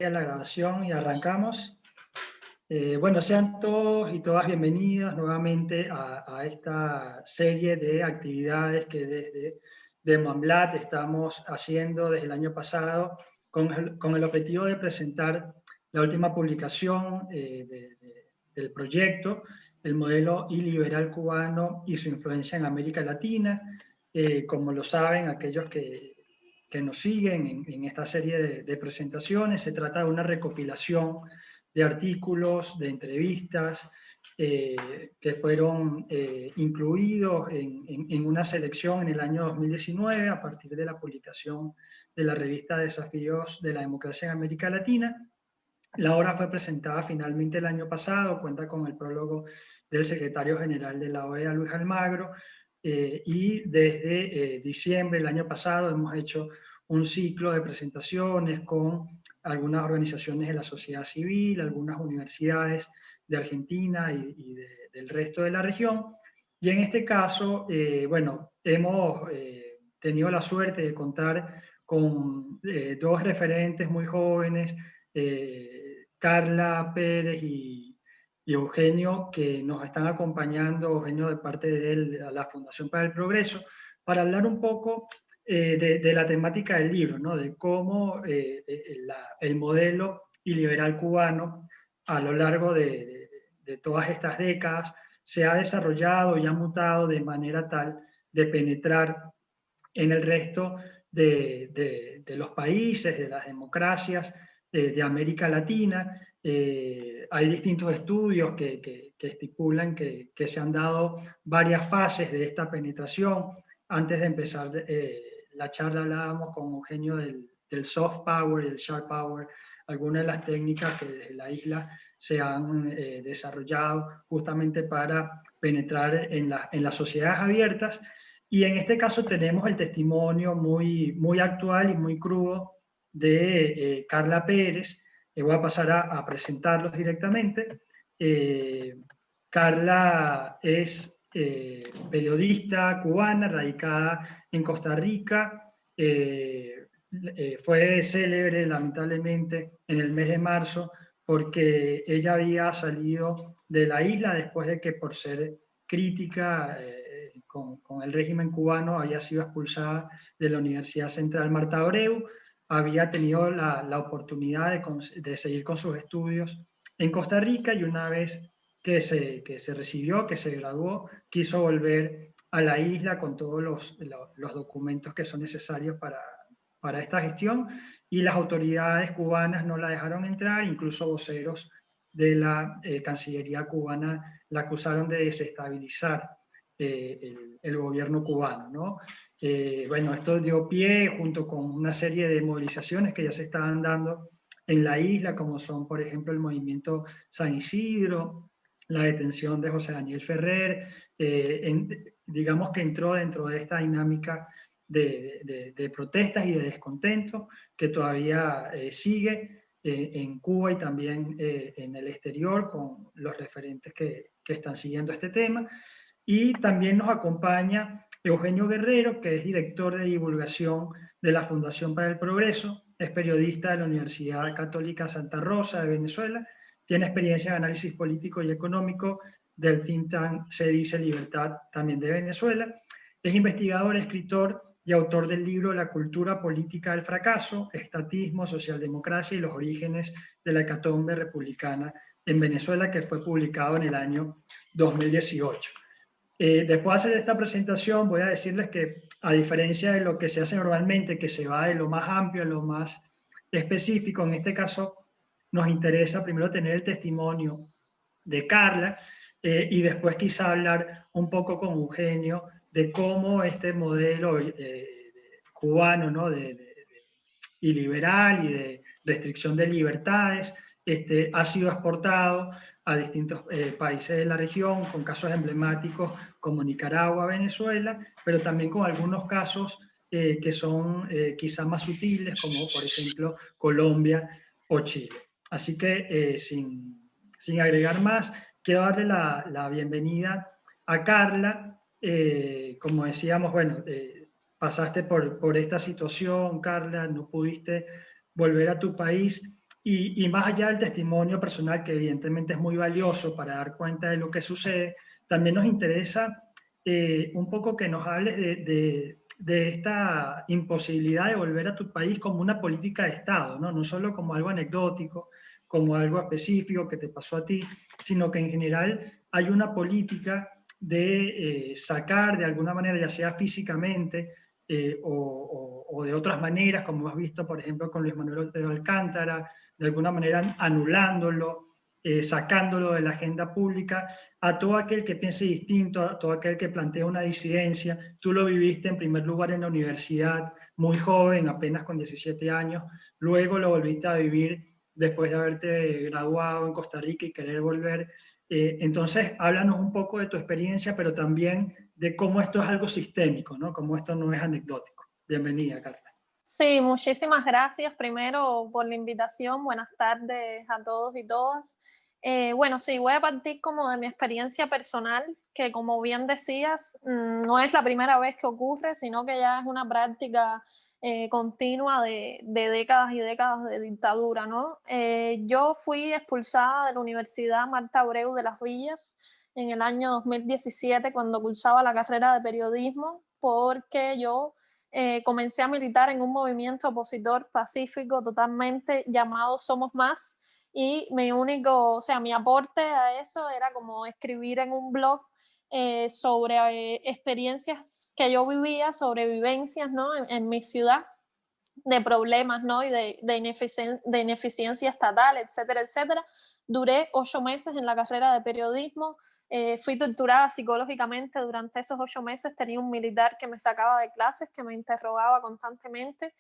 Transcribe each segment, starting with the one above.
A la grabación y arrancamos. Bueno, sean todos y todas bienvenidos nuevamente a esta serie de actividades que desde Demamblat estamos haciendo desde el año pasado con el objetivo de presentar la última publicación del proyecto, el modelo iliberal cubano y su influencia en América Latina. Como lo saben aquellos que nos siguen en esta serie de presentaciones, se trata de una recopilación de artículos, de entrevistas, que fueron incluidos en una selección en el año 2019 a partir de la publicación de la revista Desafíos de la Democracia en América Latina. La obra fue presentada finalmente el año pasado, cuenta con el prólogo del secretario general de la OEA, Luis Almagro, y desde diciembre del año pasado hemos hecho un ciclo de presentaciones con algunas organizaciones de la sociedad civil, algunas universidades de Argentina del resto de la región. Y en este caso, bueno, hemos tenido la suerte de contar con dos referentes muy jóvenes, Carla Pérez y Eugenio, que nos están acompañando, Eugenio de parte de la Fundación para el Progreso, para hablar un poco de la temática del libro, ¿no? De cómo el modelo iliberal cubano a lo largo de todas estas décadas se ha desarrollado y ha mutado de manera tal de penetrar en el resto de los países, de las democracias de América Latina. Hay distintos estudios que estipulan que se han dado varias fases de esta penetración. Antes de empezar la charla hablábamos con Eugenio del soft power y el sharp power, algunas de las técnicas que desde la isla se han desarrollado justamente para penetrar en las sociedades abiertas. Y en este caso tenemos el testimonio muy actual y muy crudo de Carla Pérez. Voy a pasar a presentarlos directamente. Carla es periodista cubana radicada en Costa Rica. Fue célebre lamentablemente en el mes de marzo porque ella había salido de la isla después de que por ser crítica con el régimen cubano había sido expulsada de la Universidad Central Marta Abreu, había tenido la oportunidad de seguir con sus estudios en Costa Rica y una vez que se recibió, que se graduó, quiso volver a la isla con todos los documentos que son necesarios para esta gestión y las autoridades cubanas no la dejaron entrar, incluso voceros de la Cancillería cubana la acusaron de desestabilizar el gobierno cubano, ¿no? Bueno, esto dio pie junto con una serie de movilizaciones que ya se estaban dando en la isla, como son, por ejemplo, el movimiento San Isidro, la detención de José Daniel Ferrer, digamos que entró dentro de esta dinámica de protestas y de descontento que todavía sigue en Cuba y también en el exterior con los referentes que están siguiendo este tema. Y también nos acompaña Eugenio Guerrero, que es director de divulgación de la Fundación para el Progreso, es periodista de la Universidad Católica Santa Rosa de Venezuela, tiene experiencia en análisis político y económico del think tank Se Dice Libertad, también de Venezuela, es investigador, escritor y autor del libro La cultura política del fracaso, estatismo, socialdemocracia y los orígenes de la hecatombe republicana en Venezuela, que fue publicado en el año 2018. Después de hacer esta presentación voy a decirles que a diferencia de lo que se hace normalmente, que se va de lo más amplio a lo más específico, en este caso nos interesa primero tener el testimonio de Carla y después quizá hablar un poco con Eugenio de cómo este modelo cubano, ¿no? Y liberal y de restricción de libertades ha sido exportado a distintos países de la región, con casos emblemáticos como Nicaragua, Venezuela, pero también con algunos casos que son quizás más sutiles, como por ejemplo Colombia o Chile. Así que sin agregar más, quiero darle la bienvenida a Carla. Como decíamos, bueno, pasaste por esta situación, Carla, no pudiste volver a tu país. Y más allá del testimonio personal, que evidentemente es muy valioso para dar cuenta de lo que sucede, también nos interesa un poco que nos hables de esta imposibilidad de volver a tu país como una política de Estado, ¿no? No solo como algo anecdótico, como algo específico que te pasó a ti, sino que en general hay una política de sacar de alguna manera, ya sea físicamente o de otras maneras, como has visto, por ejemplo, con Luis Manuel Otero Alcántara, de alguna manera anulándolo, sacándolo de la agenda pública, a todo aquel que piense distinto, a todo aquel que plantea una disidencia. Tú lo viviste en primer lugar en la universidad, muy joven, apenas con 17 años, luego lo volviste a vivir después de haberte graduado en Costa Rica y querer volver. Entonces, háblanos un poco de tu experiencia, pero también de cómo esto es algo sistémico, ¿no? Cómo esto no es anecdótico. Bienvenida, Carla. Sí, muchísimas gracias primero por la invitación. Buenas tardes a todos y todas. Bueno, sí, voy a partir como de mi experiencia personal, que como bien decías, no es la primera vez que ocurre, sino que ya es una práctica continua de décadas y décadas de dictadura, ¿no? Yo fui expulsada de la Universidad Marta Abreu de Las Villas en el año 2017 cuando cursaba la carrera de periodismo, porque yo comencé a militar en un movimiento opositor pacífico totalmente llamado Somos Más, y mi único, o sea, mi aporte a eso era como escribir en un blog sobre experiencias que yo vivía, sobre vivencias, ¿no? En mi ciudad, de problemas, ¿no? Y de ineficiencia estatal, etcétera, etcétera. Duré 8 meses en la carrera de periodismo. Fui torturada psicológicamente durante esos 8 meses. Tenía un militar que me sacaba de clases, que me interrogaba constantemente,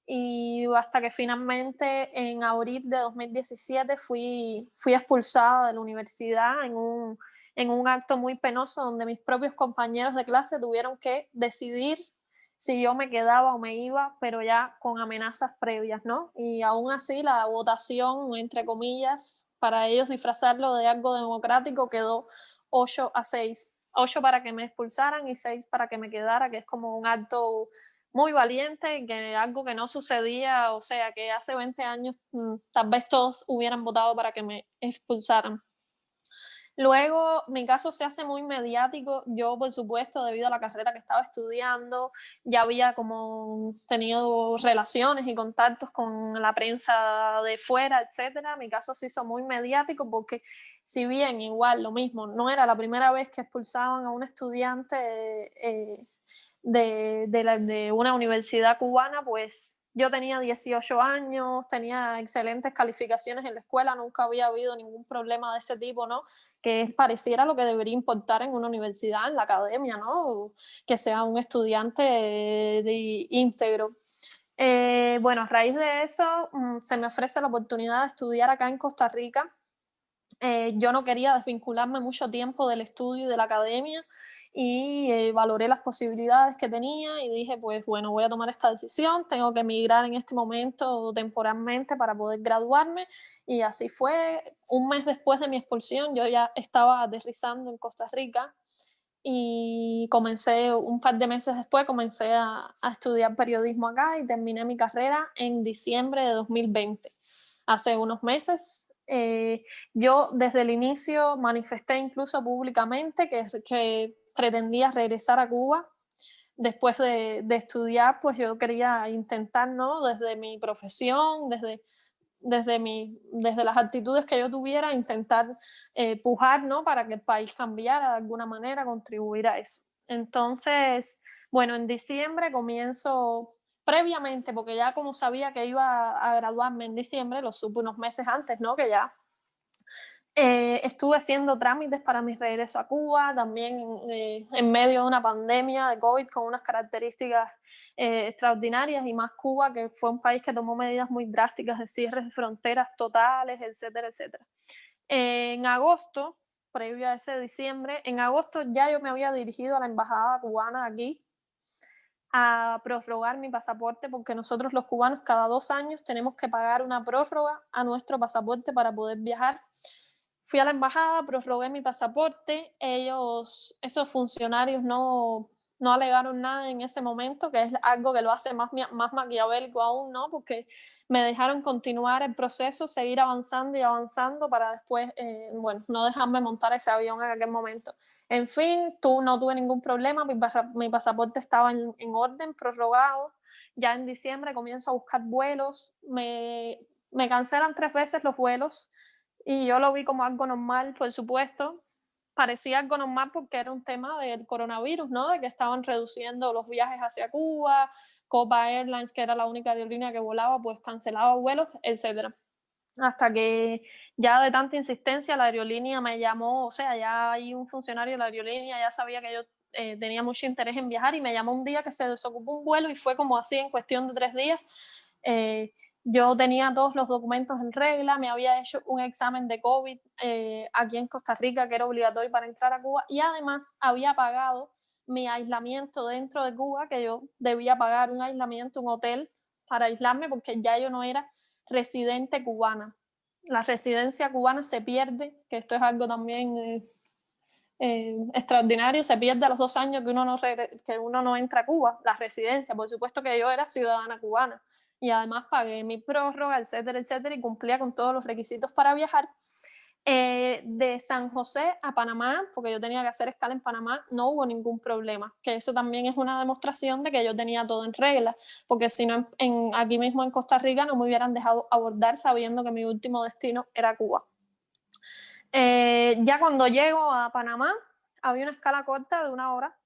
y hasta que finalmente en abril de 2017 fui expulsada de la universidad en un acto muy penoso donde mis propios compañeros de clase tuvieron que decidir si yo me quedaba o me iba, pero ya con amenazas previas, ¿no? Y aún así la votación, entre comillas, para ellos disfrazarlo de algo democrático, quedó 8-6. 8 para que me expulsaran y 6 para que me quedara, que es como un acto muy valiente, que algo que no sucedía, o sea, que hace 20 años tal vez todos hubieran votado para que me expulsaran. Luego, mi caso se hace muy mediático. Yo, por supuesto, debido a la carrera que estaba estudiando, ya había como tenido relaciones y contactos con la prensa de fuera, etcétera. Mi caso se hizo muy mediático porque, si bien igual lo mismo, no era la primera vez que expulsaban a un estudiante de una universidad cubana, pues yo tenía 18 años, tenía excelentes calificaciones en la escuela, nunca había habido ningún problema de ese tipo, ¿no? Que pareciera lo que debería importar en una universidad, en la academia, ¿no? Que sea un estudiante íntegro. Bueno, a raíz de eso se me ofrece la oportunidad de estudiar acá en Costa Rica. Yo no quería desvincularme mucho tiempo del estudio y de la academia, y valoré las posibilidades que tenía y dije, pues bueno, voy a tomar esta decisión, tengo que emigrar en este momento temporalmente para poder graduarme, y así fue. Un mes después de mi expulsión yo ya estaba aterrizando en Costa Rica y comencé, un par de meses después, comencé a estudiar periodismo acá y terminé mi carrera en diciembre de 2020, hace unos meses. Yo desde el inicio manifesté incluso públicamente que pretendía regresar a Cuba después de estudiar. Pues yo quería intentar, ¿no? Desde mi profesión, desde las actitudes que yo tuviera, intentar pujar, ¿no? Para que el país cambiara de alguna manera, contribuir a eso. Entonces, bueno, en diciembre comienzo, previamente, porque ya como sabía que iba a graduarme en diciembre, lo supe unos meses antes, ¿no? Que ya estuve haciendo trámites para mi regreso a Cuba, también en medio de una pandemia de COVID con unas características extraordinarias, y más Cuba, que fue un país que tomó medidas muy drásticas de cierres de fronteras totales, etcétera, etcétera. En agosto, previo a ese diciembre, en agosto ya yo me había dirigido a la embajada cubana aquí a prorrogar mi pasaporte, porque nosotros los cubanos cada 2 años tenemos que pagar una prórroga a nuestro pasaporte para poder viajar. Fui a la embajada, prorrogué mi pasaporte. Esos funcionarios no no alegaron nada en ese momento, que es algo que lo hace más maquiavélico aún, ¿no? Porque me dejaron continuar el proceso, seguir avanzando y avanzando para después, bueno, no dejarme montar ese avión en aquel momento. En fin, no tuve ningún problema, mi pasaporte estaba en orden, prorrogado. Ya en diciembre comienzo a buscar vuelos, me cancelan 3 veces los vuelos y yo lo vi como algo normal, por supuesto. Parecía algo normal porque era un tema del coronavirus, ¿no? De que estaban reduciendo los viajes hacia Cuba, Copa Airlines, que era la única aerolínea que volaba, pues cancelaba vuelos, etcétera. Hasta que ya de tanta insistencia la aerolínea me llamó, o sea, ya hay un funcionario de la aerolínea, ya sabía que yo tenía mucho interés en viajar y me llamó un día que se desocupó un vuelo y fue como así en cuestión de 3 días. Eh, yo tenía todos los documentos en regla, me había hecho un examen de COVID aquí en Costa Rica que era obligatorio para entrar a Cuba y además había pagado mi aislamiento dentro de Cuba, que yo debía pagar un aislamiento, un hotel para aislarme porque ya yo no era residente cubana. La residencia cubana se pierde, que esto es algo también extraordinario, se pierde a los 2 años que uno no entra a Cuba, la residencia. Por supuesto que yo era ciudadana cubana y además pagué mi prórroga, etcétera, etcétera, y cumplía con todos los requisitos para viajar. De San José a Panamá, porque yo tenía que hacer escala en Panamá, no hubo ningún problema, que eso también es una demostración de que yo tenía todo en regla, porque si no, aquí mismo en Costa Rica no me hubieran dejado abordar sabiendo que mi último destino era Cuba. Ya cuando llego a Panamá, había una escala corta de 1 hora.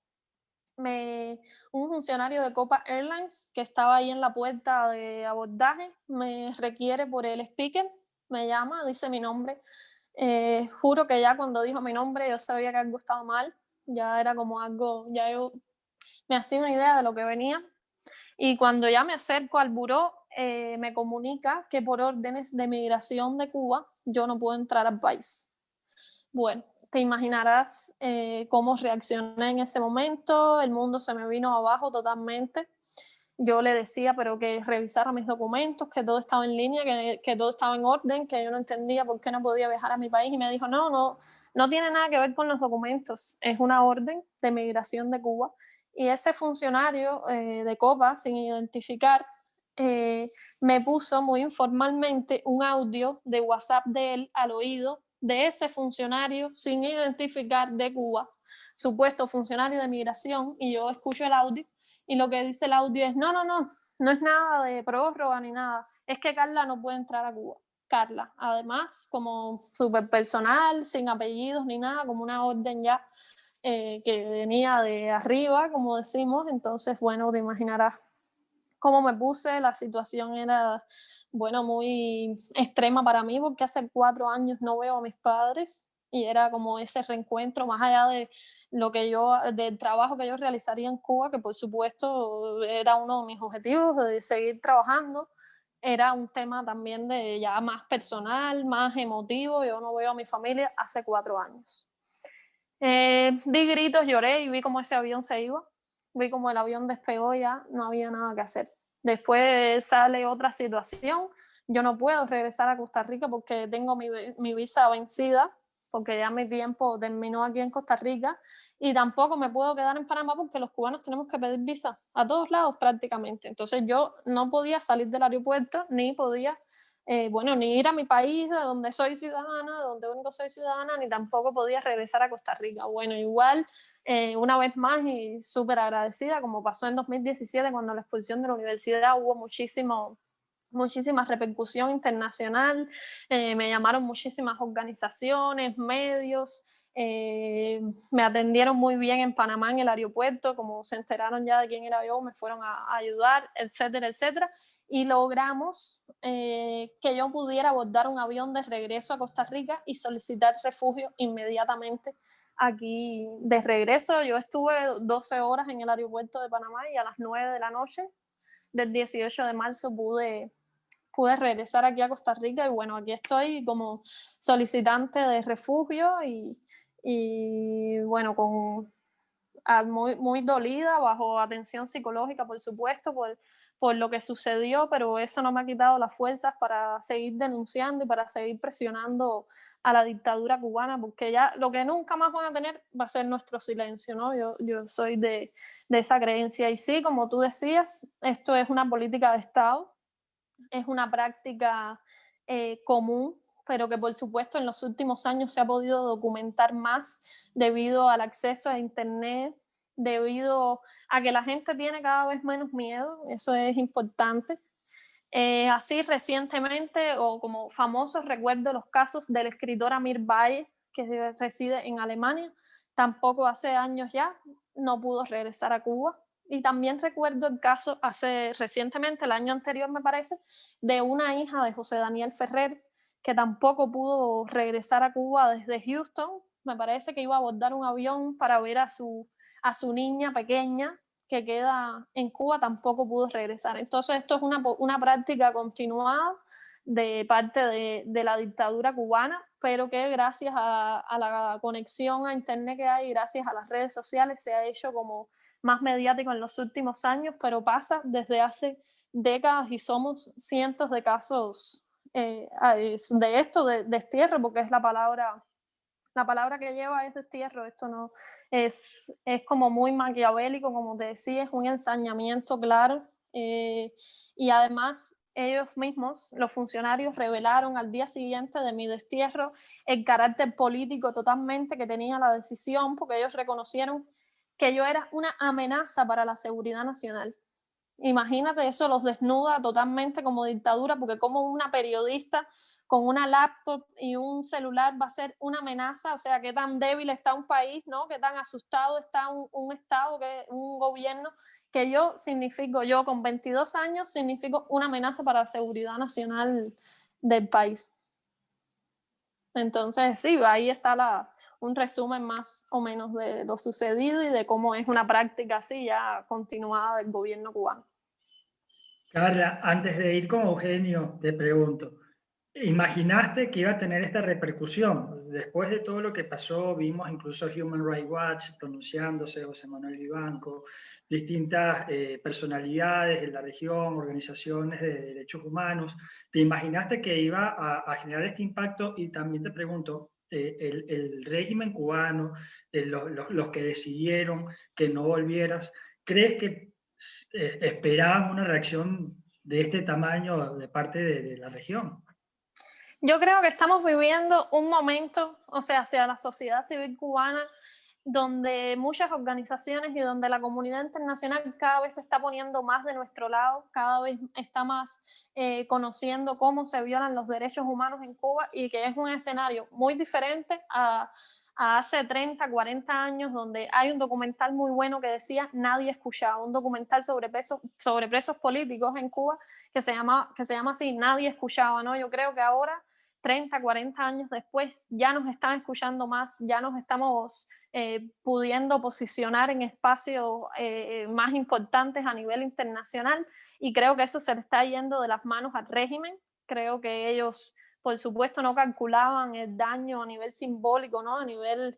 Un funcionario de Copa Airlines que estaba ahí en la puerta de abordaje me requiere por el speaker, me llama, dice mi nombre. Juro que ya cuando dijo mi nombre yo sabía que algo estaba mal, ya era como algo, ya yo me hacía una idea de lo que venía. Y cuando ya me acerco al buró, me comunica que por órdenes de migración de Cuba yo no puedo entrar al país. Bueno, te imaginarás cómo reaccioné en ese momento, el mundo se me vino abajo totalmente. Yo le decía, pero que revisara mis documentos, que todo estaba en línea, que todo estaba en orden, que yo no entendía por qué no podía viajar a mi país. Y me dijo, no tiene nada que ver con los documentos, es una orden de migración de Cuba. Y ese funcionario de Copa, sin identificar, eh, me puso muy informalmente un audio de WhatsApp de él al oído de ese funcionario sin identificar de Cuba, supuesto funcionario de migración, y yo escucho el audio y lo que dice el audio es, no es nada de prórroga ni nada, es que Carla no puede entrar a Cuba. Carla, además, como súper personal, sin apellidos ni nada, como una orden ya que venía de arriba, como decimos, entonces, bueno, te imaginarás cómo me puse, la situación era, bueno, muy extrema para mí porque hace 4 años no veo a mis padres y era como ese reencuentro más allá de del trabajo que yo realizaría en Cuba, que por supuesto era uno de mis objetivos de seguir trabajando, era un tema también de ya más personal, más emotivo, yo no veo a mi familia hace 4 años. Di gritos, lloré y vi cómo ese avión se iba. Vi cómo el avión despegó, ya no había nada que hacer. Después sale otra situación. Yo no puedo regresar a Costa Rica porque tengo mi visa vencida, porque ya mi tiempo terminó aquí en Costa Rica. Y tampoco me puedo quedar en Panamá porque los cubanos tenemos que pedir visa a todos lados prácticamente. Entonces yo no podía salir del aeropuerto ni podía bueno, ni ir a mi país de donde soy ciudadana, donde único soy ciudadana, ni tampoco podía regresar a Costa Rica. Bueno, igual, una vez más y súper agradecida, como pasó en 2017 cuando la expulsión de la universidad hubo muchísima repercusión internacional, me llamaron muchísimas organizaciones, medios, me atendieron muy bien en Panamá en el aeropuerto, como se enteraron ya de quién era yo, me fueron a ayudar, etcétera, etcétera, y logramos que yo pudiera abordar un avión de regreso a Costa Rica y solicitar refugio inmediatamente aquí de regreso. Yo estuve 12 horas en el aeropuerto de Panamá y a las 9 de la noche del 18 de marzo pude regresar aquí a Costa Rica y bueno, aquí estoy como solicitante de refugio y bueno, muy dolida, bajo atención psicológica, por supuesto, por lo que sucedió, pero eso no me ha quitado las fuerzas para seguir denunciando y para seguir presionando a la dictadura cubana, porque ya lo que nunca más van a tener va a ser nuestro silencio, ¿no? Yo soy de esa creencia. Y sí, como tú decías, esto es una política de Estado, es una práctica común, pero que por supuesto en los últimos años se ha podido documentar más debido al acceso a Internet, debido a que la gente tiene cada vez menos miedo, eso es importante. Así recientemente, o como famosos, recuerdo los casos del escritor Amir Valle, que reside en Alemania, tampoco hace años ya no pudo regresar a Cuba. Y también recuerdo el caso recientemente, el año anterior me parece, de una hija de José Daniel Ferrer, que tampoco pudo regresar a Cuba desde Houston. Me parece que iba a abordar un avión para ver a su niña pequeña, que queda en Cuba, tampoco pudo regresar. Entonces esto es una práctica continuada de parte de la dictadura cubana, pero que gracias a la conexión a Internet que hay, gracias a las redes sociales, se ha hecho como más mediático en los últimos años, pero pasa desde hace décadas y somos cientos de casos de esto, de destierro, porque es la palabra que lleva es destierro. Esto no es como muy maquiavélico, como te decía, es un ensañamiento claro, y además ellos mismos, los funcionarios, revelaron al día siguiente de mi destierro el carácter político totalmente que tenía la decisión, porque ellos reconocieron que yo era una amenaza para la seguridad nacional. Imagínate, eso los desnuda totalmente como dictadura, porque como una periodista con una laptop y un celular va a ser una amenaza, o sea, qué tan débil está un país, ¿no? Qué tan asustado está un Estado, un gobierno, que yo con 22 años significo una amenaza para la seguridad nacional del país. Entonces, sí, ahí está un resumen más o menos de lo sucedido y de cómo es una práctica así ya continuada del gobierno cubano. Carla, antes de ir con Eugenio, te pregunto, ¿imaginaste que iba a tener esta repercusión? Después de todo lo que pasó, vimos incluso Human Rights Watch pronunciándose, José Manuel Vivanco, distintas personalidades en la región, organizaciones de derechos humanos. ¿Te imaginaste que iba a generar este impacto? Y también te pregunto, el régimen cubano, los que decidieron que no volvieras, ¿crees que esperaban una reacción de este tamaño de parte de la región? Yo creo que estamos viviendo un momento, o sea, hacia la sociedad civil cubana, donde muchas organizaciones y donde la comunidad internacional cada vez se está poniendo más de nuestro lado, cada vez está más conociendo cómo se violan los derechos humanos en Cuba, y que es un escenario muy diferente a hace 30, 40 años, donde hay un documental muy bueno que decía Nadie escuchaba, un documental sobre presos políticos en Cuba que se llama así, Nadie escuchaba, ¿no? Yo creo que ahora, 30, 40 años después, ya nos están escuchando más, ya nos estamos pudiendo posicionar en espacios más importantes a nivel internacional, y creo que eso se le está yendo de las manos al régimen. Creo que ellos, por supuesto, no calculaban el daño a nivel simbólico, ¿no? A nivel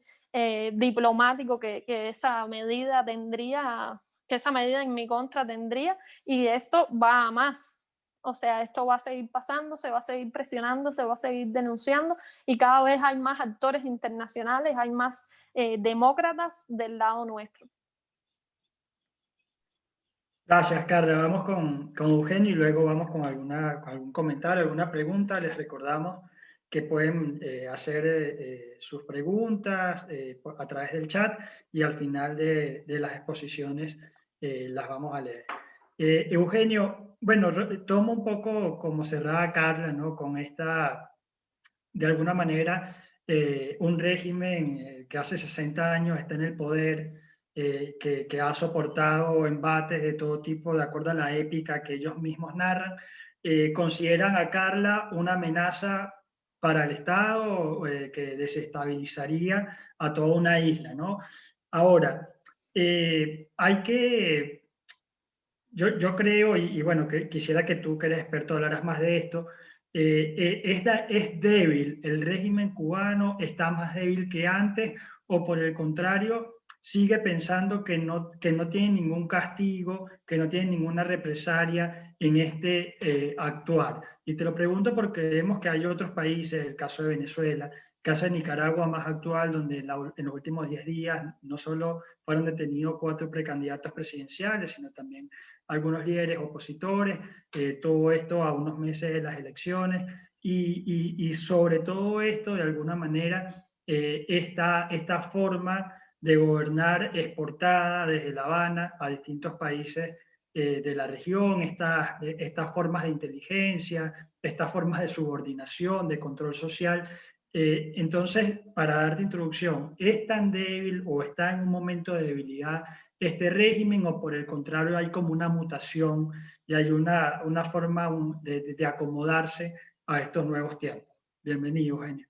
diplomático que esa medida tendría, que esa medida en mi contra tendría, y esto va a más. O sea, esto va a seguir pasando, se va a seguir presionando, se va a seguir denunciando, y cada vez hay más actores internacionales, hay más demócratas del lado nuestro. Gracias, Carla. Vamos con Eugenio y luego vamos con algún comentario, alguna pregunta. Les recordamos que pueden hacer sus preguntas a través del chat, y al final de las exposiciones las vamos a leer. Eugenio, bueno, tomo un poco como cerrada Carla, ¿no? Con esta, de alguna manera, un régimen que hace 60 años está en el poder, que ha soportado embates de todo tipo, de acuerdo a la épica que ellos mismos narran. ¿Consideran a Carla una amenaza para el Estado que desestabilizaría a toda una isla, ¿no? Ahora, hay que... Yo creo, y bueno, que quisiera que tú, que eres experto, hablaras más de esto. ¿Es débil el régimen cubano? ¿Está más débil que antes? ¿O por el contrario, sigue pensando que no tiene ningún castigo, que no tiene ninguna represalia en este actuar? Y te lo pregunto porque vemos que hay otros países, el caso de Venezuela, caso de Nicaragua más actual, donde en los últimos 10 días no solo fueron detenidos 4 precandidatos presidenciales, sino también algunos líderes opositores, todo esto a unos meses de las elecciones, y sobre todo esto, de alguna manera, esta forma de gobernar exportada desde La Habana a distintos países de la región, estas formas de inteligencia, estas formas de subordinación, de control social. Entonces, para darte introducción, ¿es tan débil o está en un momento de debilidad este régimen, o por el contrario hay como una mutación y hay una forma de acomodarse a estos nuevos tiempos? Bienvenido, Eugenio.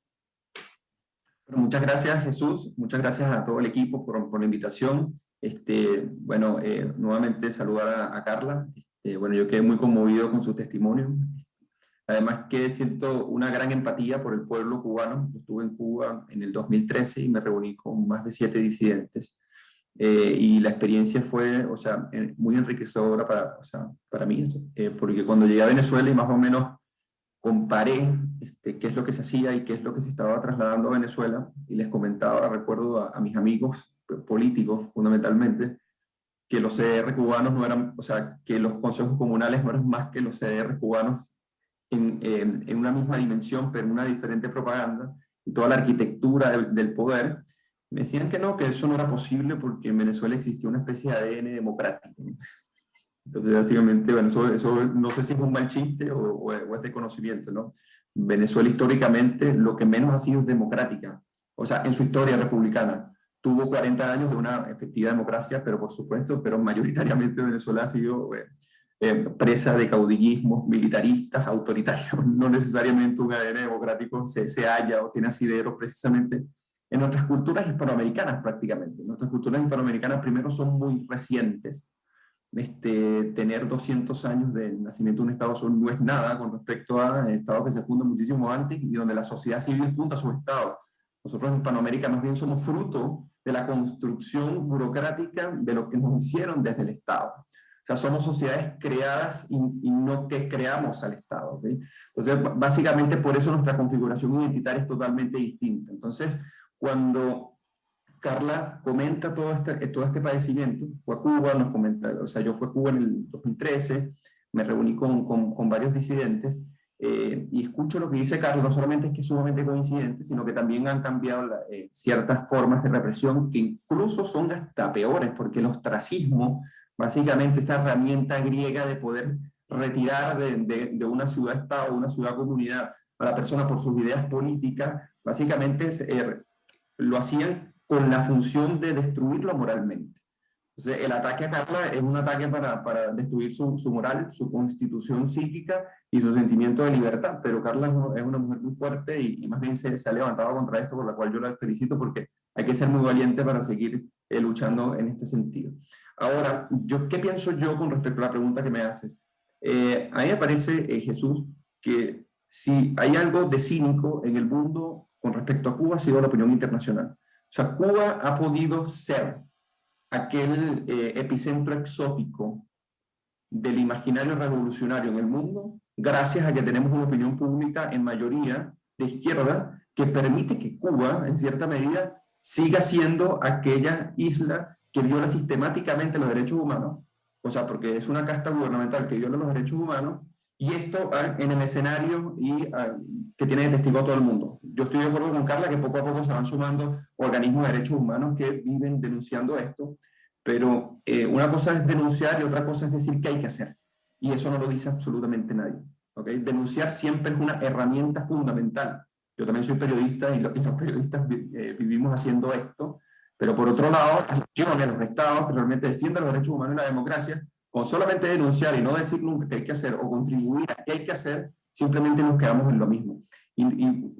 Bueno, muchas gracias, Jesús. Muchas gracias a todo el equipo por la invitación. Bueno, nuevamente saludar a Carla. Bueno, yo quedé muy conmovido con su testimonio. Además que siento una gran empatía por el pueblo cubano. Yo estuve en Cuba en el 2013 y me reuní con más de 7 disidentes. Y la experiencia fue, o sea, muy enriquecedora para mí, porque cuando llegué a Venezuela y más o menos comparé qué es lo que se hacía y qué es lo que se estaba trasladando a Venezuela, y les comentaba, recuerdo a mis amigos políticos fundamentalmente, que los CDR cubanos no eran, o sea, que los consejos comunales no eran más que los CDR cubanos en una misma dimensión, pero en una diferente propaganda, y toda la arquitectura del poder. Me decían que no, que eso no era posible porque en Venezuela existía una especie de ADN democrático, ¿no? Entonces, básicamente, bueno, eso no sé si es un mal chiste o es de conocimiento, ¿no? Venezuela históricamente lo que menos ha sido es democrática, o sea, en su historia republicana. Tuvo 40 años de una efectiva democracia, pero por supuesto, pero mayoritariamente Venezuela ha sido presa de caudillismos militaristas, autoritarios. No necesariamente un ADN democrático se halla o tiene asidero precisamente en nuestras culturas hispanoamericanas prácticamente. Nuestras culturas hispanoamericanas primero son muy recientes. Tener 200 años de nacimiento de un Estado no es nada con respecto a estados que se fundan muchísimo antes y donde la sociedad civil funda sus estados. Nosotros en Hispanoamérica más bien somos fruto de la construcción burocrática de lo que nos hicieron desde el Estado. O sea, somos sociedades creadas y no que creamos al Estado, ¿okay? Entonces, básicamente por eso nuestra configuración identitaria es totalmente distinta. Entonces, cuando Carla comenta todo este padecimiento, fue a Cuba, nos comenta, o sea, yo fui a Cuba en el 2013, me reuní con varios disidentes, y escucho lo que dice Carla. No solamente es que es sumamente coincidente, sino que también han cambiado ciertas formas de represión que incluso son hasta peores, porque el ostracismo, básicamente esa herramienta griega de poder retirar de una ciudad-estado, una ciudad-comunidad a la persona por sus ideas políticas, básicamente lo hacían con la función de destruirlo moralmente. Entonces, el ataque a Carla es un ataque para destruir su moral, su constitución psíquica y su sentimiento de libertad. Pero Carla es una mujer muy fuerte y más bien se ha levantado contra esto, por la cual yo la felicito, porque hay que ser muy valiente para seguir luchando en este sentido. Ahora, ¿qué pienso yo con respecto a la pregunta que me haces? A mí me parece, Jesús, que si hay algo de cínico en el mundo con respecto a Cuba, ha sido la opinión internacional. O sea, Cuba ha podido ser aquel epicentro exótico del imaginario revolucionario en el mundo, gracias a que tenemos una opinión pública en mayoría de izquierda que permite que Cuba, en cierta medida, siga siendo aquella isla que viola sistemáticamente los derechos humanos, o sea, porque es una casta gubernamental que viola los derechos humanos, y esto en el escenario que tiene de testigo a todo el mundo. Yo estoy de acuerdo con Carla que poco a poco se van sumando organismos de derechos humanos que viven denunciando esto, pero una cosa es denunciar y otra cosa es decir qué hay que hacer. Y eso no lo dice absolutamente nadie, ¿okay? Denunciar siempre es una herramienta fundamental. Yo también soy periodista y los periodistas vivimos haciendo esto, pero por otro lado, las naciones, los estados que realmente defienden los derechos humanos y la democracia, con solamente denunciar y no decir nunca qué hay que hacer o contribuir a qué hay que hacer, simplemente nos quedamos en lo mismo. Y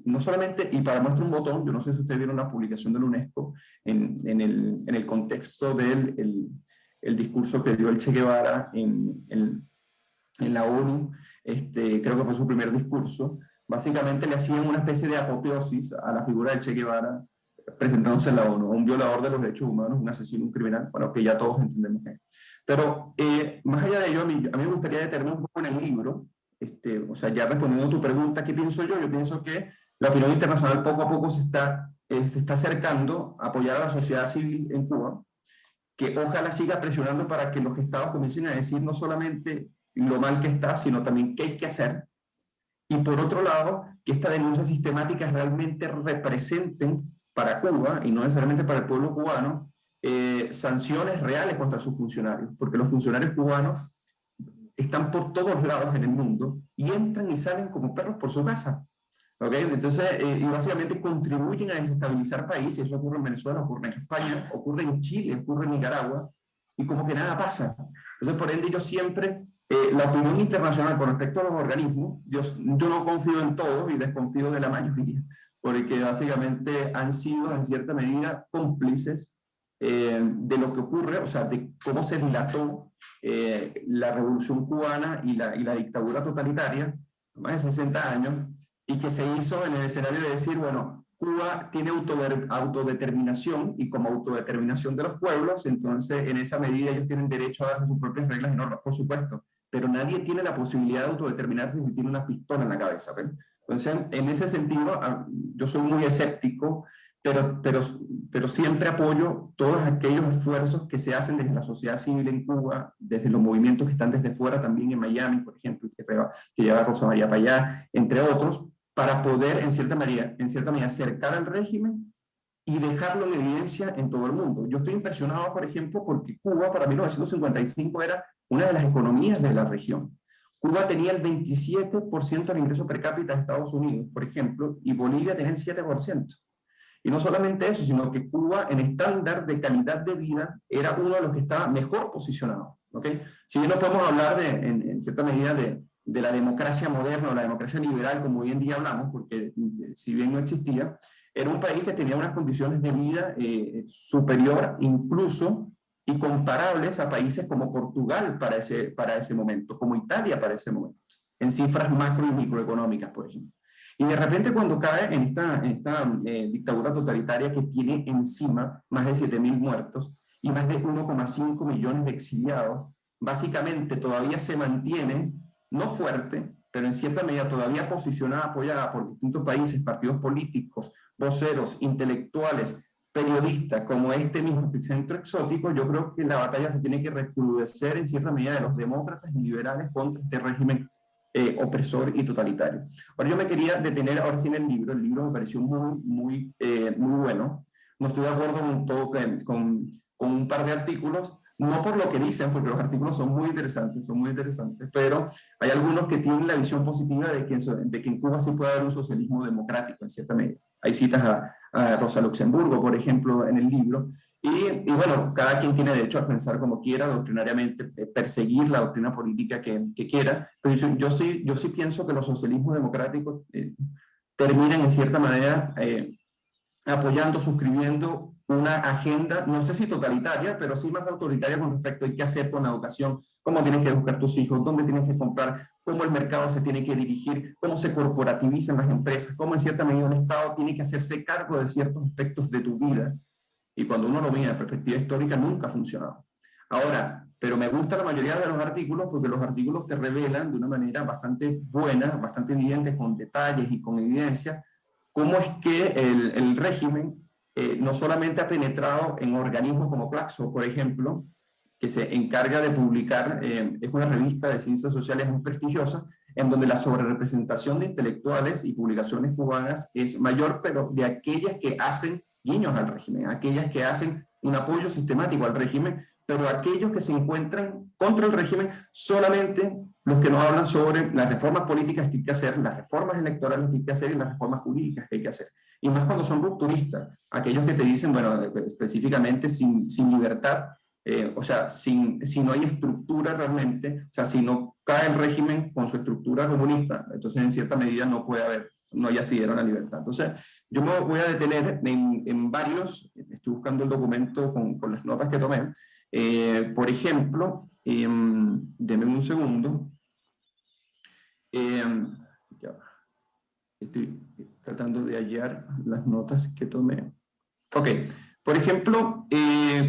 no solamente, y para muestra un botón, yo no sé si ustedes vieron la publicación de la UNESCO en el contexto del el discurso que dio el Che Guevara en la ONU, creo que fue su primer discurso. Básicamente le hacían una especie de apoteosis a la figura del Che Guevara presentándose en la ONU, un violador de los derechos humanos, un asesino, un criminal, bueno, que ya todos entendemos que. Pero más allá de ello, a mí me gustaría detenerme un poco en el libro, o sea, ya respondiendo a tu pregunta, ¿qué pienso yo? Yo pienso que la opinión internacional poco a poco se está acercando a apoyar a la sociedad civil en Cuba, que ojalá siga presionando para que los estados comiencen a decir no solamente lo mal que está, sino también qué hay que hacer. Y por otro lado, que estas denuncias sistemáticas realmente representen para Cuba, y no necesariamente para el pueblo cubano, sanciones reales contra sus funcionarios, porque los funcionarios cubanos están por todos lados en el mundo y entran y salen como perros por su casa. ¿Okay? Entonces, y básicamente contribuyen a desestabilizar países. Eso ocurre en Venezuela, ocurre en España, ocurre en Chile, ocurre en Nicaragua, y como que nada pasa. Entonces, por ende, yo siempre, la opinión internacional con respecto a los organismos, yo no confío en todos y desconfío de la mayoría, porque básicamente han sido, en cierta medida, cómplices de lo que ocurre, o sea, de cómo se dilató la revolución cubana y la dictadura totalitaria, más de 60 años, y que se hizo en el escenario de decir, bueno, Cuba tiene autodeterminación, y como autodeterminación de los pueblos, entonces en esa medida ellos tienen derecho a darse sus propias reglas y normas, por supuesto, pero nadie tiene la posibilidad de autodeterminarse si tiene una pistola en la cabeza. ¿Ven? Entonces, en ese sentido, yo soy muy escéptico, pero siempre apoyo todos aquellos esfuerzos que se hacen desde la sociedad civil en Cuba, desde los movimientos que están desde fuera, también en Miami, por ejemplo, que lleva Rosa María para allá, entre otros, para poder, en cierta medida, acercar al régimen y dejarlo en evidencia en todo el mundo. Yo estoy impresionado, por ejemplo, porque Cuba para 1955 era una de las economías de la región. Cuba tenía el 27% del ingreso per cápita de Estados Unidos, por ejemplo, y Bolivia tenía el 7%. Y no solamente eso, sino que Cuba, en estándar de calidad de vida, era uno de los que estaba mejor posicionado. ¿Okay? Si bien no podemos hablar en cierta medida de la democracia moderna o la democracia liberal, como hoy en día hablamos, porque si bien no existía, era un país que tenía unas condiciones de vida superior incluso y comparables a países como Portugal para ese momento, como Italia para ese momento, en cifras macro y microeconómicas, por ejemplo. Y de repente cuando cae en esta dictadura totalitaria que tiene encima más de 7.000 muertos y más de 1,5 millones de exiliados, básicamente todavía se mantiene, no fuerte, pero en cierta medida todavía posicionada, apoyada por distintos países, partidos políticos, voceros, intelectuales, periodistas, como este mismo centro exótico. Yo creo que la batalla se tiene que recrudecer en cierta medida de los demócratas y liberales contra este régimen opresor y totalitario. Ahora yo me quería detener ahora sí en el libro me pareció muy bueno. No estoy de acuerdo con un par de artículos, no por lo que dicen, porque los artículos son muy interesantes, pero hay algunos que tienen la visión positiva de que en Cuba sí puede haber un socialismo democrático en cierta medida. Hay citas a Rosa Luxemburgo, por ejemplo, en el libro, y bueno, cada quien tiene derecho a pensar como quiera, doctrinariamente, perseguir la doctrina política que quiera, pero yo sí pienso que los socialismos democráticos terminan en cierta manera apoyando, suscribiendo una agenda, no sé si totalitaria, pero sí más autoritaria con respecto a qué hacer con la educación, cómo tienes que educar tus hijos, dónde tienes que comprar, cómo el mercado se tiene que dirigir, cómo se corporativizan las empresas, cómo en cierta medida un Estado tiene que hacerse cargo de ciertos aspectos de tu vida. Y cuando uno lo mira en perspectiva histórica, nunca ha funcionado. Ahora, pero me gusta la mayoría de los artículos porque los artículos te revelan de una manera bastante buena, bastante evidente, con detalles y con evidencia, cómo es que el régimen no solamente ha penetrado en organismos como Claxo, por ejemplo, que se encarga de publicar, es una revista de ciencias sociales muy prestigiosa, en donde la sobrerepresentación de intelectuales y publicaciones cubanas es mayor, pero de aquellas que hacen guiños al régimen, aquellas que hacen un apoyo sistemático al régimen, pero aquellos que se encuentran contra el régimen, solamente los que nos hablan sobre las reformas políticas que hay que hacer, las reformas electorales que hay que hacer y las reformas jurídicas que hay que hacer. Y más cuando son rupturistas, aquellos que te dicen, bueno, específicamente sin libertad, o sea, si no hay estructura realmente, o sea, si no cae el régimen con su estructura comunista, entonces en cierta medida no puede haber, no hay asidero a la libertad. Entonces, yo me voy a detener en varios, estoy buscando el documento con las notas que tomé. Por ejemplo, denme un segundo. Ya, estoy tratando de hallar las notas que tomé. Ok, por ejemplo,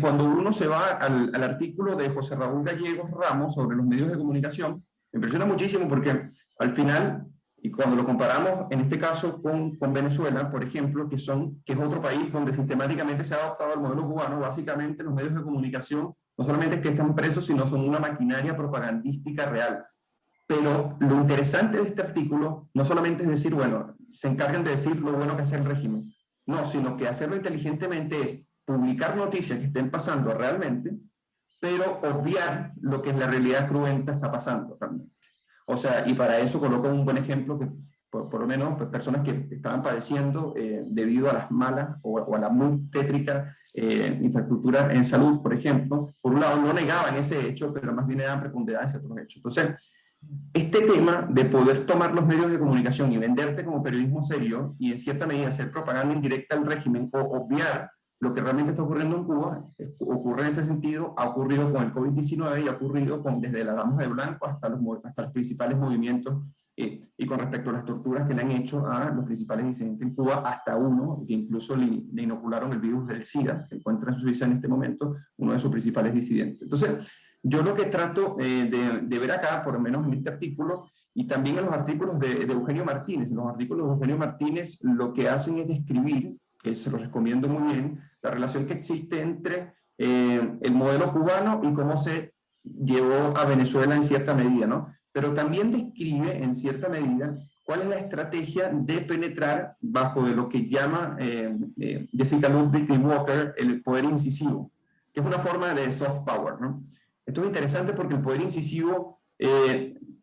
cuando uno se va al artículo de José Raúl Gallegos Ramos sobre los medios de comunicación, me impresiona muchísimo porque al final Y cuando lo comparamos, en este caso, con Venezuela, por ejemplo, que es otro país donde sistemáticamente se ha adoptado el modelo cubano, básicamente los medios de comunicación no solamente es que están presos, sino son una maquinaria propagandística real. Pero lo interesante de este artículo no solamente es decir, bueno, se encargan de decir lo bueno que hace el régimen, no, sino que hacerlo inteligentemente es publicar noticias que estén pasando realmente, pero obviar lo que en la realidad cruenta está pasando realmente. O sea, y para eso coloco un buen ejemplo que por lo menos personas que estaban padeciendo debido a las malas o a la muy tétrica infraestructura en salud, por ejemplo, por un lado no negaban ese hecho, pero más bien daban preponderancia a otros hechos. Entonces, este tema de poder tomar los medios de comunicación y venderte como periodismo serio y en cierta medida hacer propaganda indirecta al régimen o obviar lo que realmente está ocurriendo en Cuba, ocurre en ese sentido, ha ocurrido con el COVID-19 y ha ocurrido desde las damas de blanco hasta los principales movimientos y con respecto a las torturas que le han hecho a los principales disidentes en Cuba, hasta uno que incluso le inocularon el virus del SIDA, se encuentra en Suiza en este momento, uno de sus principales disidentes. Entonces, yo lo que trato de ver acá, por lo menos en este artículo, y también en los artículos de Eugenio Martínez, en los artículos de Eugenio Martínez lo que hacen es describir, que se los recomiendo muy bien, la relación que existe entre el modelo cubano y cómo se llevó a Venezuela en cierta medida, ¿no? Pero también describe en cierta medida cuál es la estrategia de penetrar bajo de lo que llama Jessica Ludwig y Walker el poder incisivo, que es una forma de soft power, ¿no? Esto es interesante porque el poder incisivo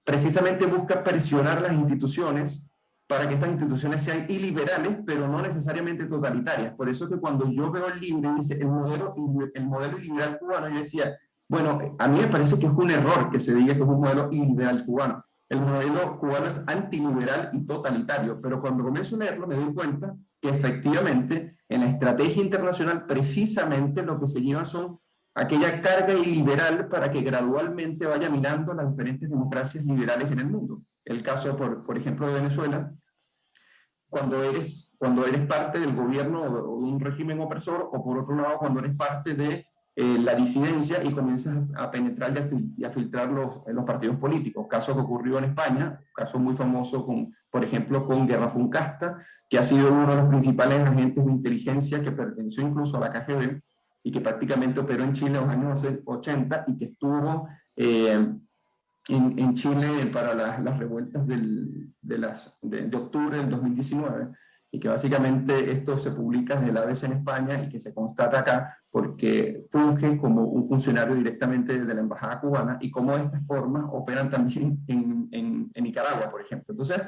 precisamente busca presionar las instituciones para que estas instituciones sean iliberales, pero no necesariamente totalitarias. Por eso que cuando yo veo el libro y dice el modelo iliberal cubano, yo decía, bueno, a mí me parece que es un error que se diga que es un modelo iliberal cubano. El modelo cubano es antiliberal y totalitario, pero cuando comienzo a leerlo me doy cuenta que efectivamente en la estrategia internacional precisamente lo que se lleva son aquella carga iliberal para que gradualmente vaya minando las diferentes democracias liberales en el mundo. El caso, por ejemplo, de Venezuela, cuando eres parte del gobierno o de un régimen opresor, o por otro lado, cuando eres parte de la disidencia y comienzas a penetrar y a filtrar los partidos políticos. Caso que ocurrió en España, caso muy famoso, por ejemplo, con Guerra Funcasta, que ha sido uno de los principales agentes de inteligencia que perteneció incluso a la KGB y que prácticamente operó en Chile en los años 80 y que estuvo en Chile para las revueltas de octubre del 2019, y que básicamente esto se publica desde la ABC en España y que se constata acá porque funge como un funcionario directamente desde la embajada cubana, y cómo de estas formas operan también en Nicaragua, por ejemplo. Entonces,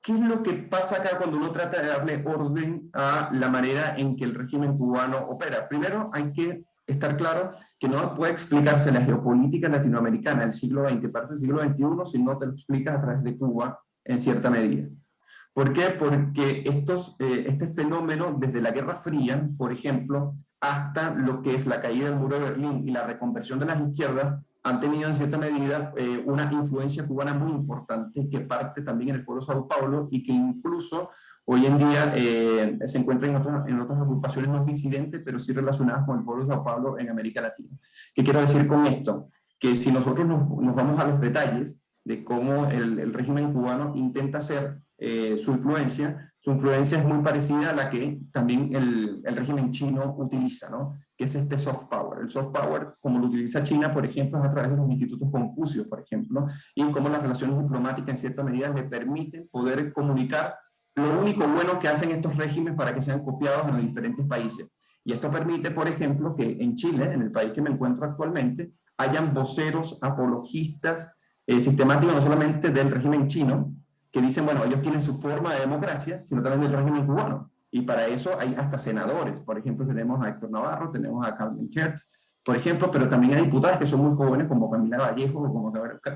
¿qué es lo que pasa acá cuando uno trata de darle orden a la manera en que el régimen cubano opera? Primero, hay que estar claro que no puede explicarse la geopolítica latinoamericana del siglo XX, parte del siglo XXI, si no te lo explicas a través de Cuba en cierta medida. ¿Por qué? Porque este fenómeno, desde la Guerra Fría, por ejemplo, hasta lo que es la caída del muro de Berlín y la reconversión de las izquierdas, han tenido en cierta medida una influencia cubana muy importante, que parte también en el Foro Sao Paulo y que incluso hoy en día se encuentra en otras agrupaciones no disidentes, pero sí relacionadas con el Foro Sao Paulo en América Latina. ¿Qué quiero decir con esto? Que si nosotros nos vamos a los detalles de cómo el régimen cubano intenta hacer su influencia es muy parecida a la que también el régimen chino utiliza, ¿no? Que es este soft power. El soft power, como lo utiliza China, por ejemplo, es a través de los institutos Confucio, por ejemplo, y cómo las relaciones diplomáticas en cierta medida le permiten poder comunicar lo único bueno que hacen estos regímenes para que sean copiados en los diferentes países. Y esto permite, por ejemplo, que en Chile, en el país que me encuentro actualmente, hayan voceros apologistas sistemáticos no solamente del régimen chino, que dicen, bueno, ellos tienen su forma de democracia, sino también del régimen cubano. Y para eso hay hasta senadores. Por ejemplo, tenemos a Héctor Navarro, tenemos a Carmen Kertz, por ejemplo, pero también hay diputadas que son muy jóvenes, como Camila Vallejo o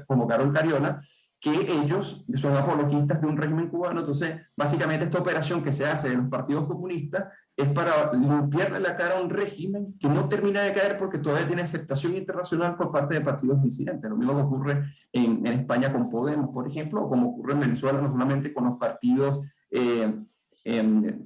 como Carol Cariola, que ellos son apologistas de un régimen cubano. Entonces, básicamente esta operación que se hace de los partidos comunistas es para limpiarle la cara a un régimen que no termina de caer porque todavía tiene aceptación internacional por parte de partidos disidentes. Lo mismo que ocurre en España con Podemos, por ejemplo, o como ocurre en Venezuela, no solamente con los partidos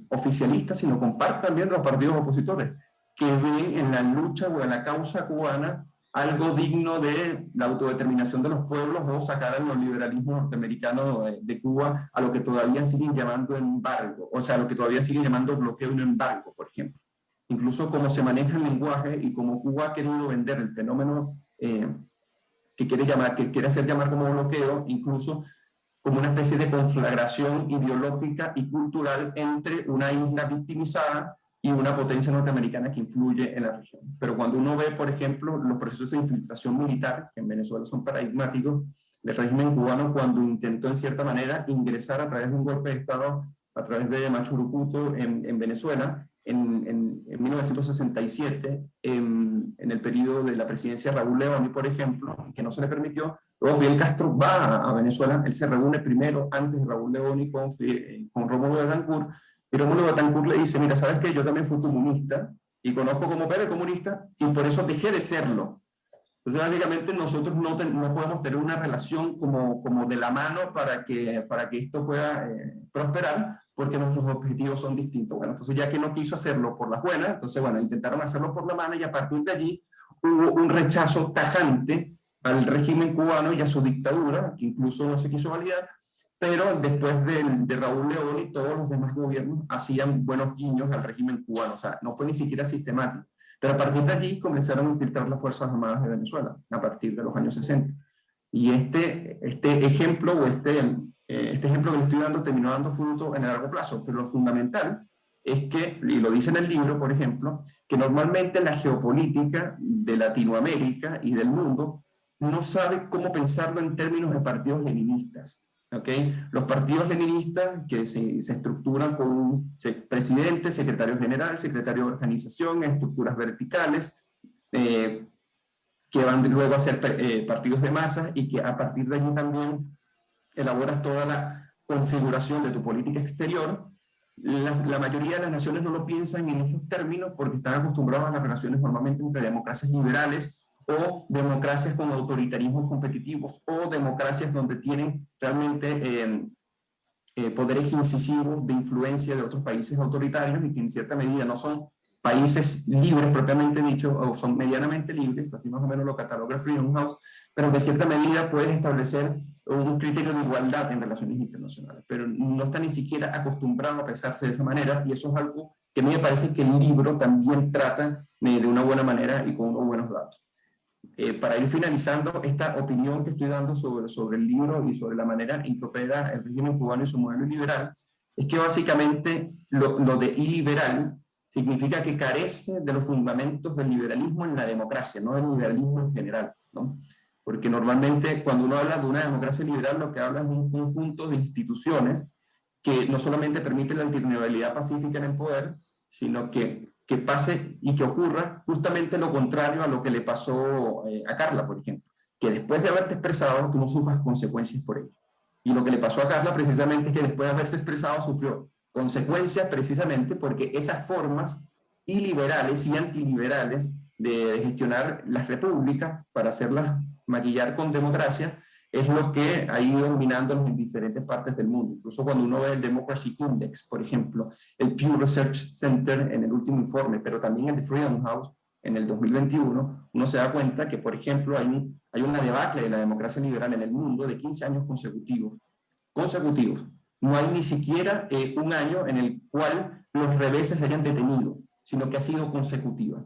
oficialistas, sino con parte también de los partidos opositores, que ven en la lucha o en la causa cubana algo digno de la autodeterminación de los pueblos o sacar al neoliberalismo norteamericano de Cuba a lo que todavía siguen llamando embargo, o sea, a lo que todavía siguen llamando bloqueo y no embargo, por ejemplo. Incluso cómo se maneja el lenguaje y cómo Cuba ha querido vender el fenómeno que quiere hacer llamar como bloqueo, incluso como una especie de conflagración ideológica y cultural entre una isla victimizada y una potencia norteamericana que influye en la región. Pero cuando uno ve, por ejemplo, los procesos de infiltración militar, que en Venezuela son paradigmáticos, del régimen cubano cuando intentó en cierta manera ingresar a través de un golpe de Estado, a través de Machurucuto en Venezuela, en 1967, en el periodo de la presidencia de Raúl Leoni, por ejemplo, que no se le permitió. Luego Fidel Castro va a Venezuela, él se reúne primero, antes de Raúl Leoni, con Rómulo Betancourt, y Rómulo Betancourt le dice, mira, ¿sabes qué? Yo también fui comunista, y conozco cómo opera el comunista, y por eso dejé de serlo. Entonces, básicamente, nosotros no podemos tener una relación como de la mano para que esto pueda prosperar, porque nuestros objetivos son distintos. Bueno, entonces ya que no quiso hacerlo por las buenas, entonces, bueno, intentaron hacerlo por la mano, y a partir de allí hubo un rechazo tajante al régimen cubano y a su dictadura, que incluso no se quiso validar, pero después de Raúl Leoni, todos los demás gobiernos hacían buenos guiños al régimen cubano, o sea, no fue ni siquiera sistemático. Pero a partir de allí comenzaron a infiltrar las Fuerzas Armadas de Venezuela, a partir de los años 60. Y este ejemplo, o este ejemplo que le estoy dando, terminó dando fruto en el largo plazo, pero lo fundamental es que, y lo dice en el libro, por ejemplo, que normalmente la geopolítica de Latinoamérica y del mundo no sabe cómo pensarlo en términos de partidos leninistas. ¿Okay? Los partidos leninistas que se estructuran con un presidente, secretario general, secretario de organización, estructuras verticales, que van luego a ser partidos de masas, y que a partir de ahí también elaboras toda la configuración de tu política exterior. La mayoría de las naciones no lo piensan en esos términos porque están acostumbrados a las relaciones normalmente entre democracias liberales o democracias con autoritarismos competitivos, o democracias donde tienen realmente poderes incisivos de influencia de otros países autoritarios, y que en cierta medida no son países libres propiamente dicho, o son medianamente libres, así más o menos lo cataloga Freedom House, pero que en cierta medida puedes establecer un criterio de igualdad en relaciones internacionales, pero no está ni siquiera acostumbrado a pensarse de esa manera, y eso es algo que a mí me parece que el libro también trata de una buena manera y con unos buenos datos. Para ir finalizando esta opinión que estoy dando sobre el libro y sobre la manera en que opera el régimen cubano y su modelo liberal, es que básicamente lo de iliberal significa que carece de los fundamentos del liberalismo en la democracia, no del liberalismo en general, ¿no? Porque normalmente cuando uno habla de una democracia liberal, lo que habla es de un conjunto de instituciones que no solamente permiten la alternabilidad pacífica en el poder, sino que pase y que ocurra justamente lo contrario a lo que le pasó a Carla, por ejemplo, que después de haberte expresado, tú no sufras consecuencias por ello. Y lo que le pasó a Carla precisamente es que después de haberse expresado sufrió consecuencias precisamente porque esas formas iliberales y antiliberales de gestionar las repúblicas para hacerlas maquillar con democracia es lo que ha ido dominándonos en diferentes partes del mundo. Incluso cuando uno ve el Democracy Index, por ejemplo, el Pew Research Center en el último informe, pero también el de Freedom House en el 2021, uno se da cuenta que, por ejemplo, hay una debacle de la democracia liberal en el mundo de 15 años consecutivos. No hay ni siquiera un año en el cual los reveses se hayan detenido, sino que ha sido consecutiva.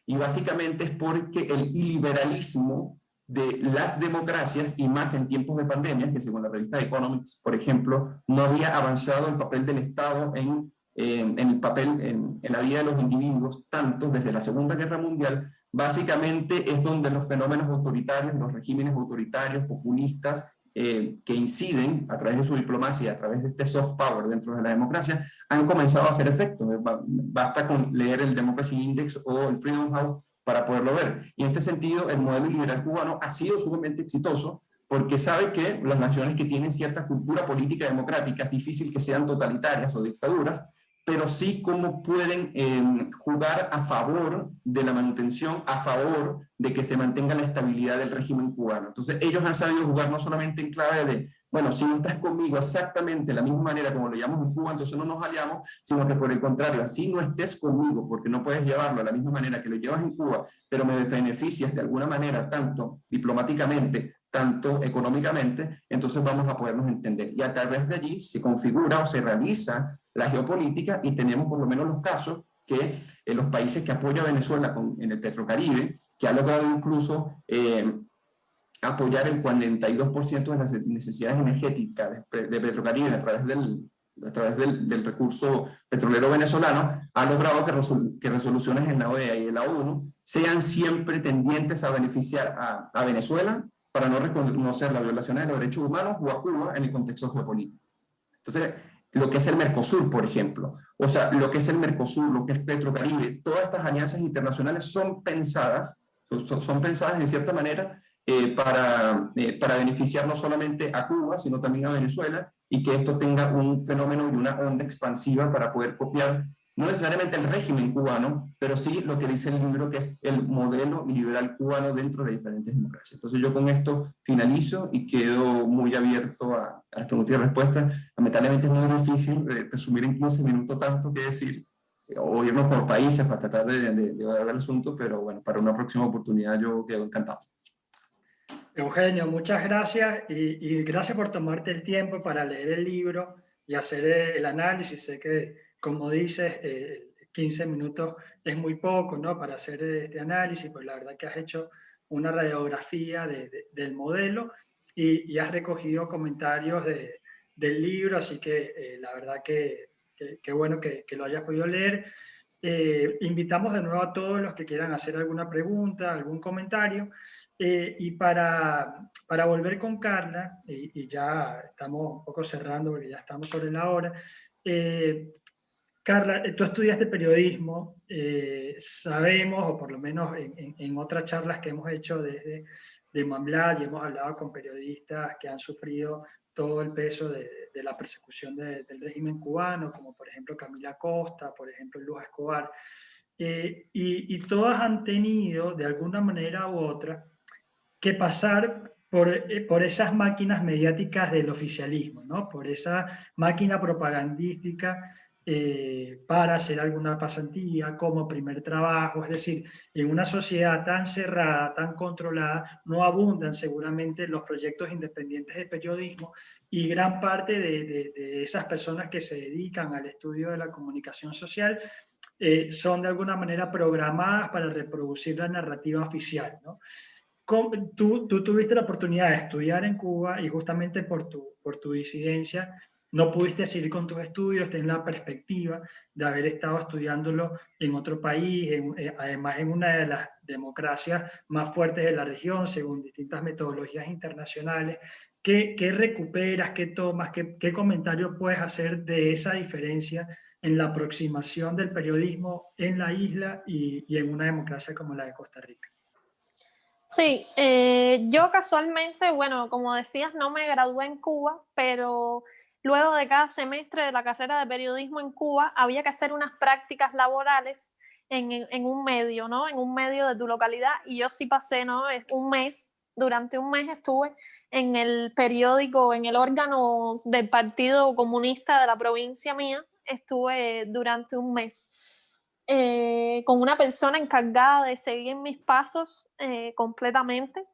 Y básicamente es porque el iliberalismo de las democracias, y más en tiempos de pandemia, que según la revista Economics, por ejemplo, no había avanzado el papel del Estado en la vida de los individuos, tanto desde la Segunda Guerra Mundial. Básicamente es donde los fenómenos autoritarios, los regímenes autoritarios, populistas, que inciden a través de su diplomacia y a través de este soft power dentro de la democracia, han comenzado a hacer efecto. Basta con leer el Democracy Index o el Freedom House para poderlo ver. Y en este sentido, el modelo liberal cubano ha sido sumamente exitoso porque sabe que las naciones que tienen cierta cultura política democrática es difícil que sean totalitarias o dictaduras, pero sí cómo pueden jugar a favor de la manutención, a favor de que se mantenga la estabilidad del régimen cubano. Entonces ellos han sabido jugar no solamente en clave bueno, si no estás conmigo exactamente de la misma manera como lo llamamos en Cuba, entonces no nos aliamos, sino que por el contrario, así no estés conmigo, porque no puedes llevarlo de la misma manera que lo llevas en Cuba, pero me beneficias de alguna manera, tanto diplomáticamente, tanto económicamente, entonces vamos a podernos entender. Y a través de allí se configura o se realiza la geopolítica y tenemos por lo menos los casos que los países que apoya a Venezuela en el Petrocaribe, que ha logrado incluso apoyar el 42% de las necesidades energéticas de Petrocaribe a través del recurso petrolero venezolano, ha logrado que resoluciones en la OEA y en la ONU sean siempre tendientes a beneficiar a Venezuela para no reconocer las violaciones de los derechos humanos o a Cuba en el contexto geopolítico. Entonces, lo que es el Mercosur, por ejemplo, o sea, lo que es el Mercosur, lo que es Petrocaribe, todas estas alianzas internacionales son pensadas en cierta manera para beneficiar no solamente a Cuba, sino también a Venezuela, y que esto tenga un fenómeno y una onda expansiva para poder copiar, no necesariamente el régimen cubano, pero sí lo que dice el libro, que es el modelo liberal cubano dentro de diferentes democracias. Entonces yo con esto finalizo y quedo muy abierto a las preguntas y respuestas. Lamentablemente es muy difícil resumir en 15 minutos tanto que decir, o irnos por países para tratar de ver el asunto, pero bueno, para una próxima oportunidad yo quedo encantado. Eugenio, muchas gracias y gracias por tomarte el tiempo para leer el libro y hacer el análisis. Sé que, como dices, 15 minutos es muy poco, ¿no?, para hacer este análisis, pues la verdad que has hecho una radiografía del modelo y has recogido comentarios del libro, así que la verdad que bueno que lo hayas podido leer. Invitamos de nuevo a todos los que quieran hacer alguna pregunta, algún comentario. Y para volver con Carla, y ya estamos un poco cerrando porque ya estamos sobre la hora, Carla, tú estudiaste periodismo, sabemos, o por lo menos en otras charlas que hemos hecho desde de Mamblat y hemos hablado con periodistas que han sufrido todo el peso de la persecución del régimen cubano, como por ejemplo Camila Costa, por ejemplo Luz Escobar, y todas han tenido de alguna manera u otra que pasar por esas máquinas mediáticas del oficialismo, ¿no?, por esa máquina propagandística para hacer alguna pasantía como primer trabajo. Es decir, en una sociedad tan cerrada, tan controlada, no abundan seguramente los proyectos independientes de periodismo, y gran parte de esas personas que se dedican al estudio de la comunicación social son de alguna manera programadas para reproducir la narrativa oficial, ¿no? Tú tuviste la oportunidad de estudiar en Cuba y justamente por tu disidencia no pudiste seguir con tus estudios, ten la perspectiva de haber estado estudiándolo en otro país, además en una de las democracias más fuertes de la región, según distintas metodologías internacionales. ¿Qué recuperas, qué tomas, qué comentario puedes hacer de esa diferencia en la aproximación del periodismo en la isla y en una democracia como la de Costa Rica? Sí, yo casualmente, bueno, como decías, no me gradué en Cuba, pero luego de cada semestre de la carrera de periodismo en Cuba había que hacer unas prácticas laborales en un medio, ¿no? En un medio de tu localidad, y yo sí pasé, ¿no? Durante un mes estuve en el periódico, en el órgano del Partido Comunista de la provincia mía, estuve durante un mes. Con una persona encargada de seguir mis pasos completamente,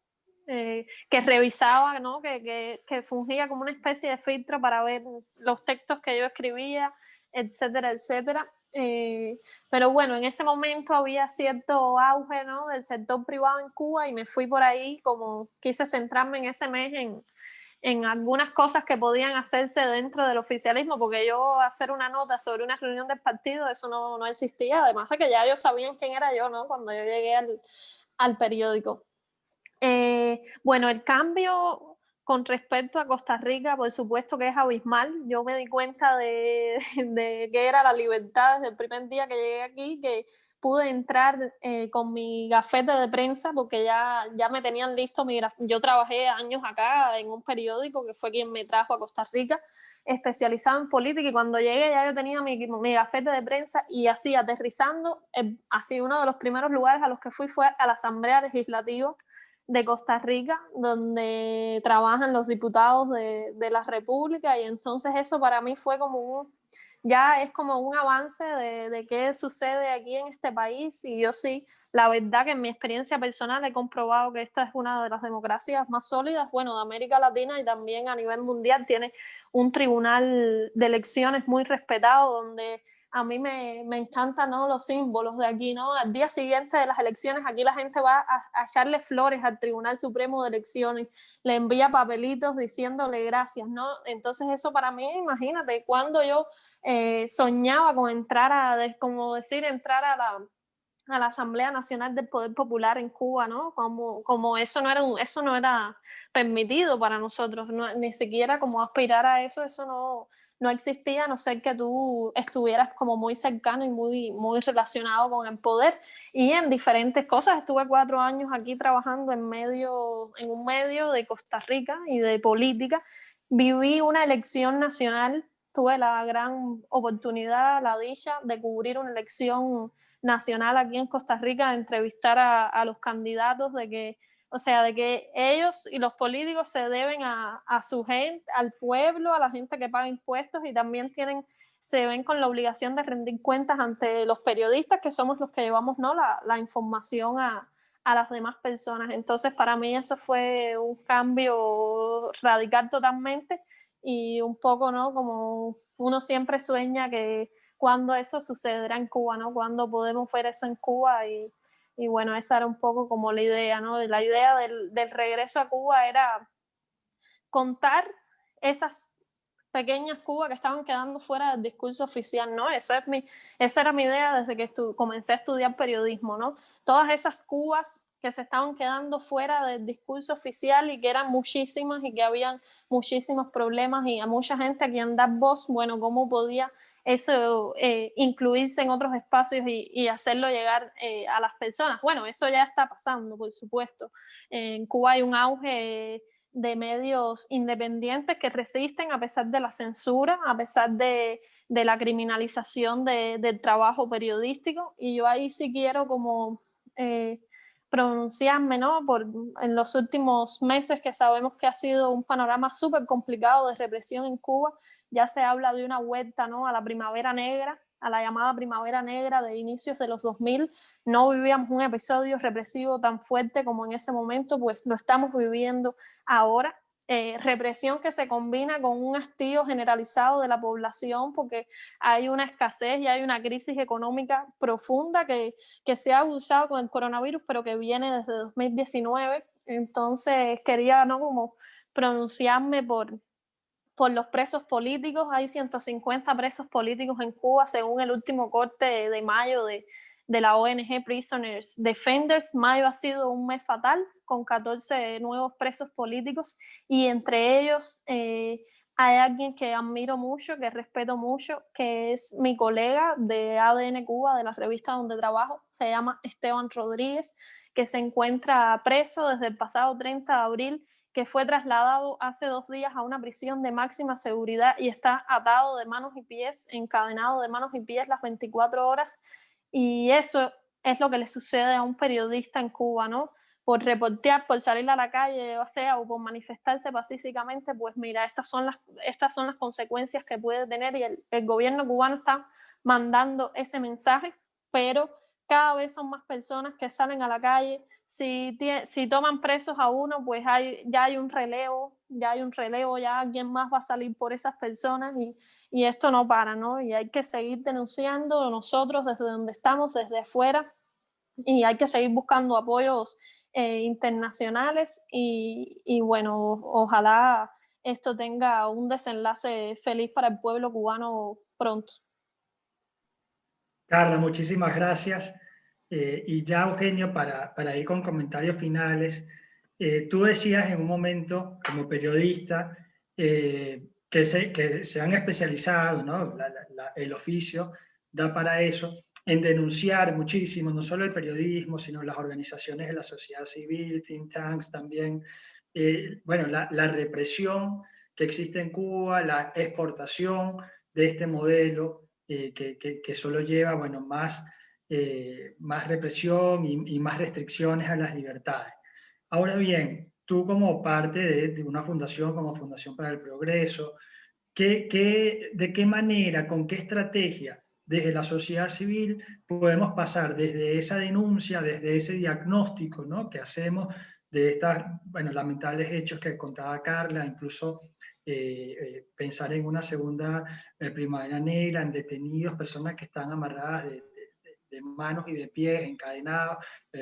que revisaba, ¿no?, que fungía como una especie de filtro para ver los textos que yo escribía, etcétera, etcétera. Pero bueno, en ese momento había cierto auge, ¿no?, del sector privado en Cuba, y me fui por ahí, como quise centrarme en ese mes en algunas cosas que podían hacerse dentro del oficialismo, porque yo hacer una nota sobre una reunión del partido, eso no existía, además de que ya ellos sabían quién era yo, ¿no?, cuando yo llegué al periódico. Bueno, el cambio con respecto a Costa Rica, por supuesto que es abismal. Yo me di cuenta de qué era la libertad desde el primer día que llegué aquí, que pude entrar con mi gafete de prensa, porque ya me tenían listo. Yo trabajé años acá en un periódico que fue quien me trajo a Costa Rica, especializado en política, y cuando llegué ya yo tenía mi gafete de prensa, y así aterrizando, así uno de los primeros lugares a los que fui fue a la Asamblea Legislativa de Costa Rica, donde trabajan los diputados de la República, y entonces eso para mí fue como ya es como un avance de qué sucede aquí en este país. Y yo sí, la verdad que en mi experiencia personal he comprobado que esta es una de las democracias más sólidas, bueno, de América Latina, y también a nivel mundial. Tiene un tribunal de elecciones muy respetado, donde a mí me encantan, ¿no?, los símbolos de aquí, ¿no? Al día siguiente de las elecciones, aquí la gente va a echarle flores al Tribunal Supremo de Elecciones, le envía papelitos diciéndole gracias, ¿no? Entonces eso para mí, imagínate, cuando yo soñaba con entrar entrar a la Asamblea Nacional del Poder Popular en Cuba, ¿no? Como eso no era permitido para nosotros, no, ni siquiera como aspirar a eso, no existía, a no ser que tú estuvieras como muy cercano y muy relacionado con el poder, y en diferentes cosas. Estuve 4 años aquí trabajando en un medio de Costa Rica y de política. Viví una elección nacional, tuve la gran oportunidad, la dicha de cubrir una elección nacional aquí en Costa Rica, de entrevistar a los candidatos, de que ellos y los políticos se deben a su gente, al pueblo, a la gente que paga impuestos, y también se ven con la obligación de rendir cuentas ante los periodistas, que somos los que llevamos, ¿no?, la información a las demás personas. Entonces para mí eso fue un cambio radical totalmente, y un poco, ¿no?, como uno siempre sueña que cuándo eso sucederá en Cuba, ¿no? Cuándo podemos ver eso en Cuba. Y bueno, esa era un poco como la idea, ¿no? La idea del regreso a Cuba era contar esas pequeñas Cuba que estaban quedando fuera del discurso oficial, ¿no? Esa era mi idea desde que comencé a estudiar periodismo, ¿no? Todas esas Cubas que se estaban quedando fuera del discurso oficial, y que eran muchísimas, y que habían muchísimos problemas, y a mucha gente a quien dar voz, bueno, ¿cómo podía eso incluirse en otros espacios y hacerlo llegar a las personas? Bueno, eso ya está pasando, por supuesto. En Cuba hay un auge de medios independientes que resisten a pesar de la censura, a pesar de la criminalización del trabajo periodístico. Y yo ahí sí quiero como pronunciarme, ¿no?, en los últimos meses, que sabemos que ha sido un panorama súper complicado de represión en Cuba. Ya se habla de una vuelta, ¿no?, a la primavera negra, a la llamada primavera negra de inicios de los 2000. No vivíamos un episodio represivo tan fuerte como en ese momento, pues lo estamos viviendo ahora. Represión que se combina con un hastío generalizado de la población, porque hay una escasez y hay una crisis económica profunda que se ha agudizado con el coronavirus, pero que viene desde 2019. Entonces quería, ¿no?, como pronunciarme por los presos políticos. Hay 150 presos políticos en Cuba, según el último corte de mayo de la ONG Prisoners Defenders. Mayo ha sido un mes fatal, con 14 nuevos presos políticos, y entre ellos hay alguien que admiro mucho, que respeto mucho, que es mi colega de ADN Cuba, de la revista donde trabajo. Se llama Esteban Rodríguez, que se encuentra preso desde el pasado 30 de abril, que fue trasladado hace 2 días a una prisión de máxima seguridad y está atado de manos y pies, encadenado de manos y pies las 24 horas. Y eso es lo que le sucede a un periodista en Cuba, ¿no? Por reportear, por salir a la calle, o sea, o por manifestarse pacíficamente. Pues mira, estas son las consecuencias que puede tener, y el gobierno cubano está mandando ese mensaje, pero cada vez son más personas que salen a la calle. Si toman presos a uno, pues ya hay un relevo, ya alguien más va a salir por esas personas, y esto no para, ¿no? Y hay que seguir denunciando nosotros desde donde estamos, desde afuera, y hay que seguir buscando apoyos internacionales, y bueno, ojalá esto tenga un desenlace feliz para el pueblo cubano pronto. Carla, muchísimas gracias. Y ya, Eugenio, para ir con comentarios finales, tú decías en un momento, como periodista, que se han especializado, ¿no? El oficio da para eso, en denunciar muchísimo, no solo el periodismo, sino las organizaciones de la sociedad civil, think tanks también. Bueno, la represión que existe en Cuba, la exportación de este modelo que solo lleva, bueno, más represión y más restricciones a las libertades. Ahora bien, tú como parte de una fundación como Fundación para el Progreso, ¿de qué manera, con qué estrategia desde la sociedad civil podemos pasar desde esa denuncia, desde ese diagnóstico, ¿no?, que hacemos de estos, bueno, lamentables hechos que contaba Carla, incluso pensar en una segunda primavera negra, en detenidos, personas que están amarradas de manos y de pies, encadenados,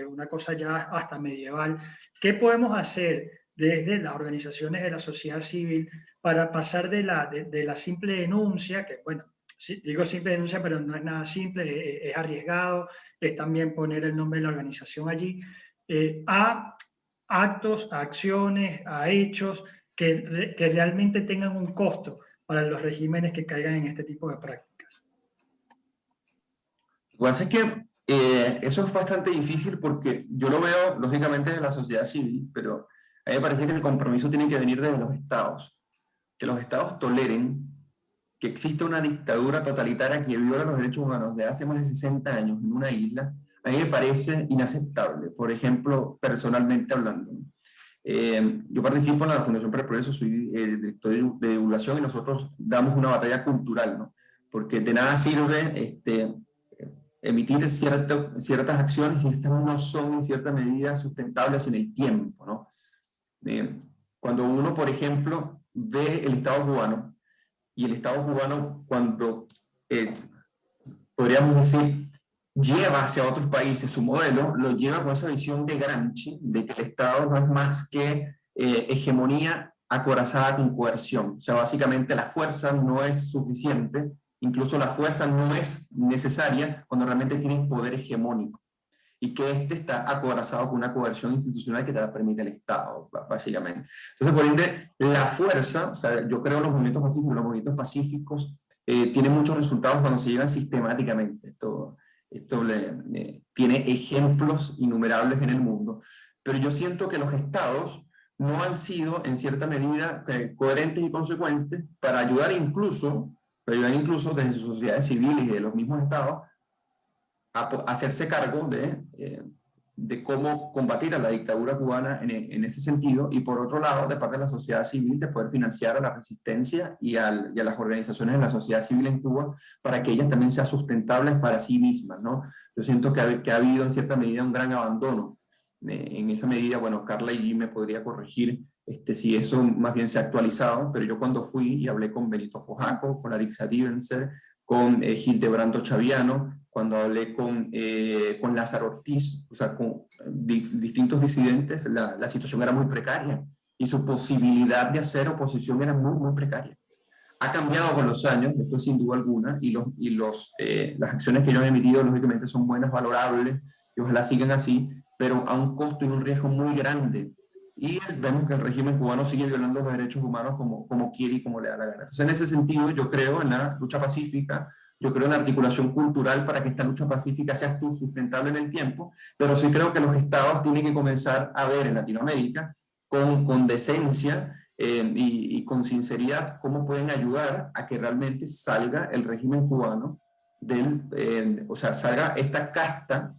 una cosa ya hasta medieval? ¿Qué podemos hacer desde las organizaciones de la sociedad civil para pasar de la simple denuncia, que bueno, sí, digo simple denuncia, pero no es nada simple, es arriesgado, es también poner el nombre de la organización allí, a actos, a acciones, a hechos que realmente tengan un costo para los regímenes que caigan en este tipo de prácticas? Lo que pasa es que eso es bastante difícil porque yo lo veo, lógicamente, de la sociedad civil, pero a mí me parece que el compromiso tiene que venir desde los estados. Que los estados toleren que exista una dictadura totalitaria que viola los derechos humanos de hace más de 60 años en una isla, a mí me parece inaceptable. Por ejemplo, personalmente hablando, yo participo en la Fundación para el Progreso, soy director de divulgación y nosotros damos una batalla cultural, ¿no? Porque de nada sirve emitir ciertas acciones si estas no son en cierta medida sustentables en el tiempo, ¿no? Cuando uno, por ejemplo, ve el Estado cubano, y el Estado cubano cuando, podríamos decir, lleva hacia otros países su modelo, lo lleva con esa visión de Gramsci, de que el Estado no es más que hegemonía acorazada con coerción. O sea, básicamente la fuerza no es suficiente, incluso la fuerza no es necesaria cuando realmente tienes poder hegemónico, y que este está acorazado con una coerción institucional que te la permite el Estado, básicamente. Entonces, por ende, la fuerza, o sea, yo creo en los movimientos pacíficos tienen muchos resultados cuando se llevan sistemáticamente. Esto tiene ejemplos innumerables en el mundo, pero yo siento que los estados no han sido, en cierta medida, coherentes y consecuentes para ayudar incluso desde sus sociedades civiles y de los mismos estados, a hacerse cargo de cómo combatir a la dictadura cubana en ese sentido, y por otro lado, de parte de la sociedad civil, de poder financiar a la resistencia y a las organizaciones de la sociedad civil en Cuba para que ellas también sean sustentables para sí mismas, ¿no? Yo siento que ha habido en cierta medida un gran abandono. En esa medida, bueno, Carla y me podría corregir si eso más bien se ha actualizado, pero yo cuando fui y hablé con Benito Fojaco, con Arixa Divenser, con Hildebrando Chaviano, cuando hablé con Lázaro Ortiz, o sea, con distintos disidentes, la situación era muy precaria y su posibilidad de hacer oposición era muy, muy precaria. Ha cambiado con los años, esto sin duda alguna, y las acciones que yo he emitido, lógicamente, son buenas, valorables, y ojalá sigan así, pero a un costo y un riesgo muy grande. Y vemos que el régimen cubano sigue violando los derechos humanos como quiere y como le da la gana. Entonces, en ese sentido, yo creo en la lucha pacífica, yo creo en la articulación cultural para que esta lucha pacífica sea sustentable en el tiempo, pero sí creo que los estados tienen que comenzar a ver en Latinoamérica con decencia y con sinceridad cómo pueden ayudar a que realmente salga el régimen cubano o sea, salga esta casta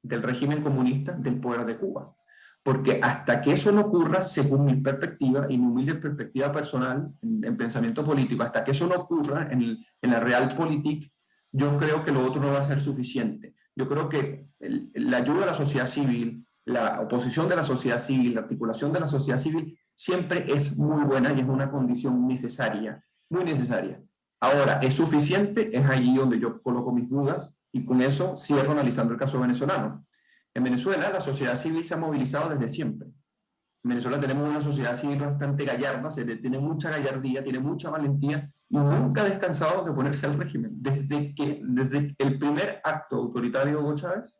del régimen comunista del poder de Cuba. Porque hasta que eso no ocurra, según mi perspectiva y mi humilde perspectiva personal en pensamiento político, hasta que eso no ocurra en la realpolitik, yo creo que lo otro no va a ser suficiente. Yo creo que la ayuda de la sociedad civil, la oposición de la sociedad civil, la articulación de la sociedad civil, siempre es muy buena y es una condición necesaria, muy necesaria. Ahora, ¿es suficiente? Es allí donde yo coloco mis dudas, y con eso cierro analizando el caso venezolano. En Venezuela la sociedad civil se ha movilizado desde siempre. En Venezuela tenemos una sociedad civil bastante gallarda, tiene mucha gallardía, tiene mucha valentía y nunca ha descansado de ponerse al régimen. Desde el primer acto autoritario de Hugo Chávez,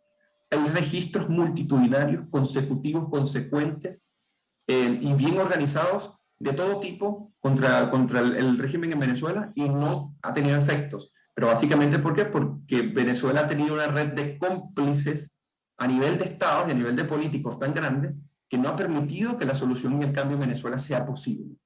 hay registros multitudinarios, consecutivos, consecuentes y bien organizados de todo tipo contra el régimen en Venezuela, y no ha tenido efectos. Pero básicamente, ¿por qué? Porque Venezuela ha tenido una red de cómplices a nivel de estados y a nivel de políticos tan grande que no ha permitido que la solución y el cambio en Venezuela sea posible.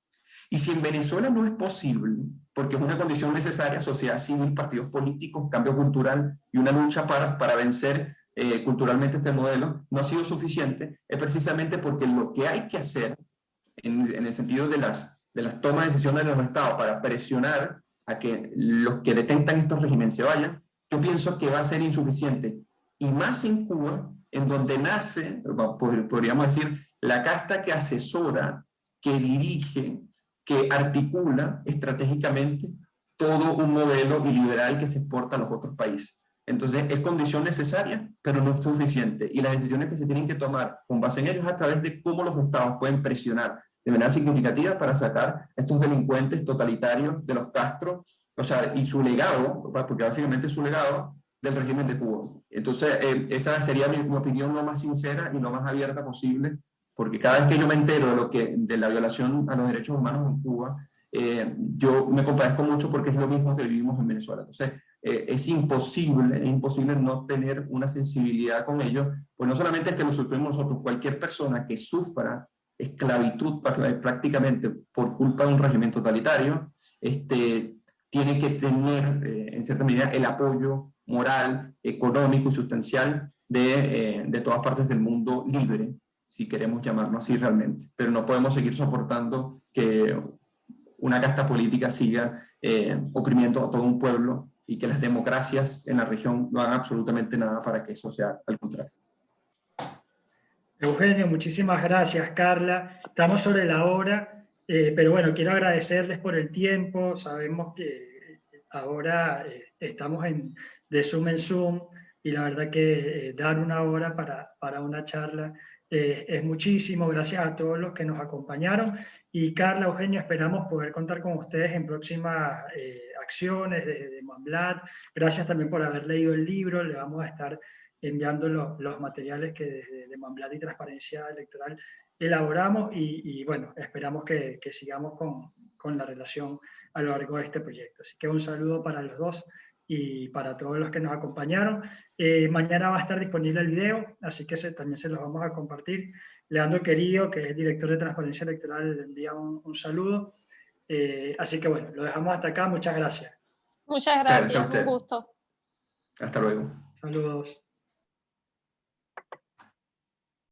Y si en Venezuela no es posible, porque es una condición necesaria, sociedad civil, partidos políticos, cambio cultural y una lucha para vencer culturalmente este modelo, no ha sido suficiente, es precisamente porque lo que hay que hacer en el sentido de las tomas de decisiones de los estados para presionar a que los que detentan estos regímenes se vayan, yo pienso que va a ser insuficiente. Y más en Cuba, en donde nace, podríamos decir, la casta que asesora, que dirige, que articula estratégicamente todo un modelo iliberal que se exporta a los otros países. Entonces, es condición necesaria, pero no es suficiente. Y las decisiones que se tienen que tomar con base en ellos es a través de cómo los estados pueden presionar de manera significativa para sacar a estos delincuentes totalitarios de los Castro, o sea, y su legado, porque básicamente es su legado del régimen de Cuba. Entonces, esa sería mi opinión lo más sincera y lo más abierta posible, porque cada vez que yo me entero de la violación a los derechos humanos en Cuba, yo me compadezco mucho porque es lo mismo que vivimos en Venezuela. Entonces, es imposible no tener una sensibilidad con ellos, pues no solamente es que lo sufrimos nosotros, cualquier persona que sufra esclavitud prácticamente por culpa de un régimen totalitario, tiene que tener en cierta medida el apoyo moral, económico y sustancial de todas partes del mundo libre, si queremos llamarlo así realmente. Pero no podemos seguir soportando que una casta política siga oprimiendo a todo un pueblo y que las democracias en la región no hagan absolutamente nada para que eso sea al contrario. Eugenio, muchísimas gracias, Carla. Estamos sobre la hora, pero bueno, quiero agradecerles por el tiempo. Sabemos que ahora estamos de Zoom en Zoom y la verdad que dar una hora para una charla es muchísimo. Gracias a todos los que nos acompañaron. Y Carla, Eugenio, esperamos poder contar con ustedes en próximas acciones de Manblat. Gracias también por haber leído el libro. Le vamos a estar enviando los materiales que desde Manblat y Transparencia Electoral elaboramos y bueno, esperamos que sigamos con la relación a lo largo de este proyecto. Así que un saludo para los dos y para todos los que nos acompañaron. Mañana va a estar disponible el video, así que también se los vamos a compartir. Leandro Querido, que es director de Transparencia Electoral, le envía un saludo. Así que bueno, lo dejamos hasta acá. Muchas gracias. Muchas gracias, un gusto. Hasta luego. Saludos.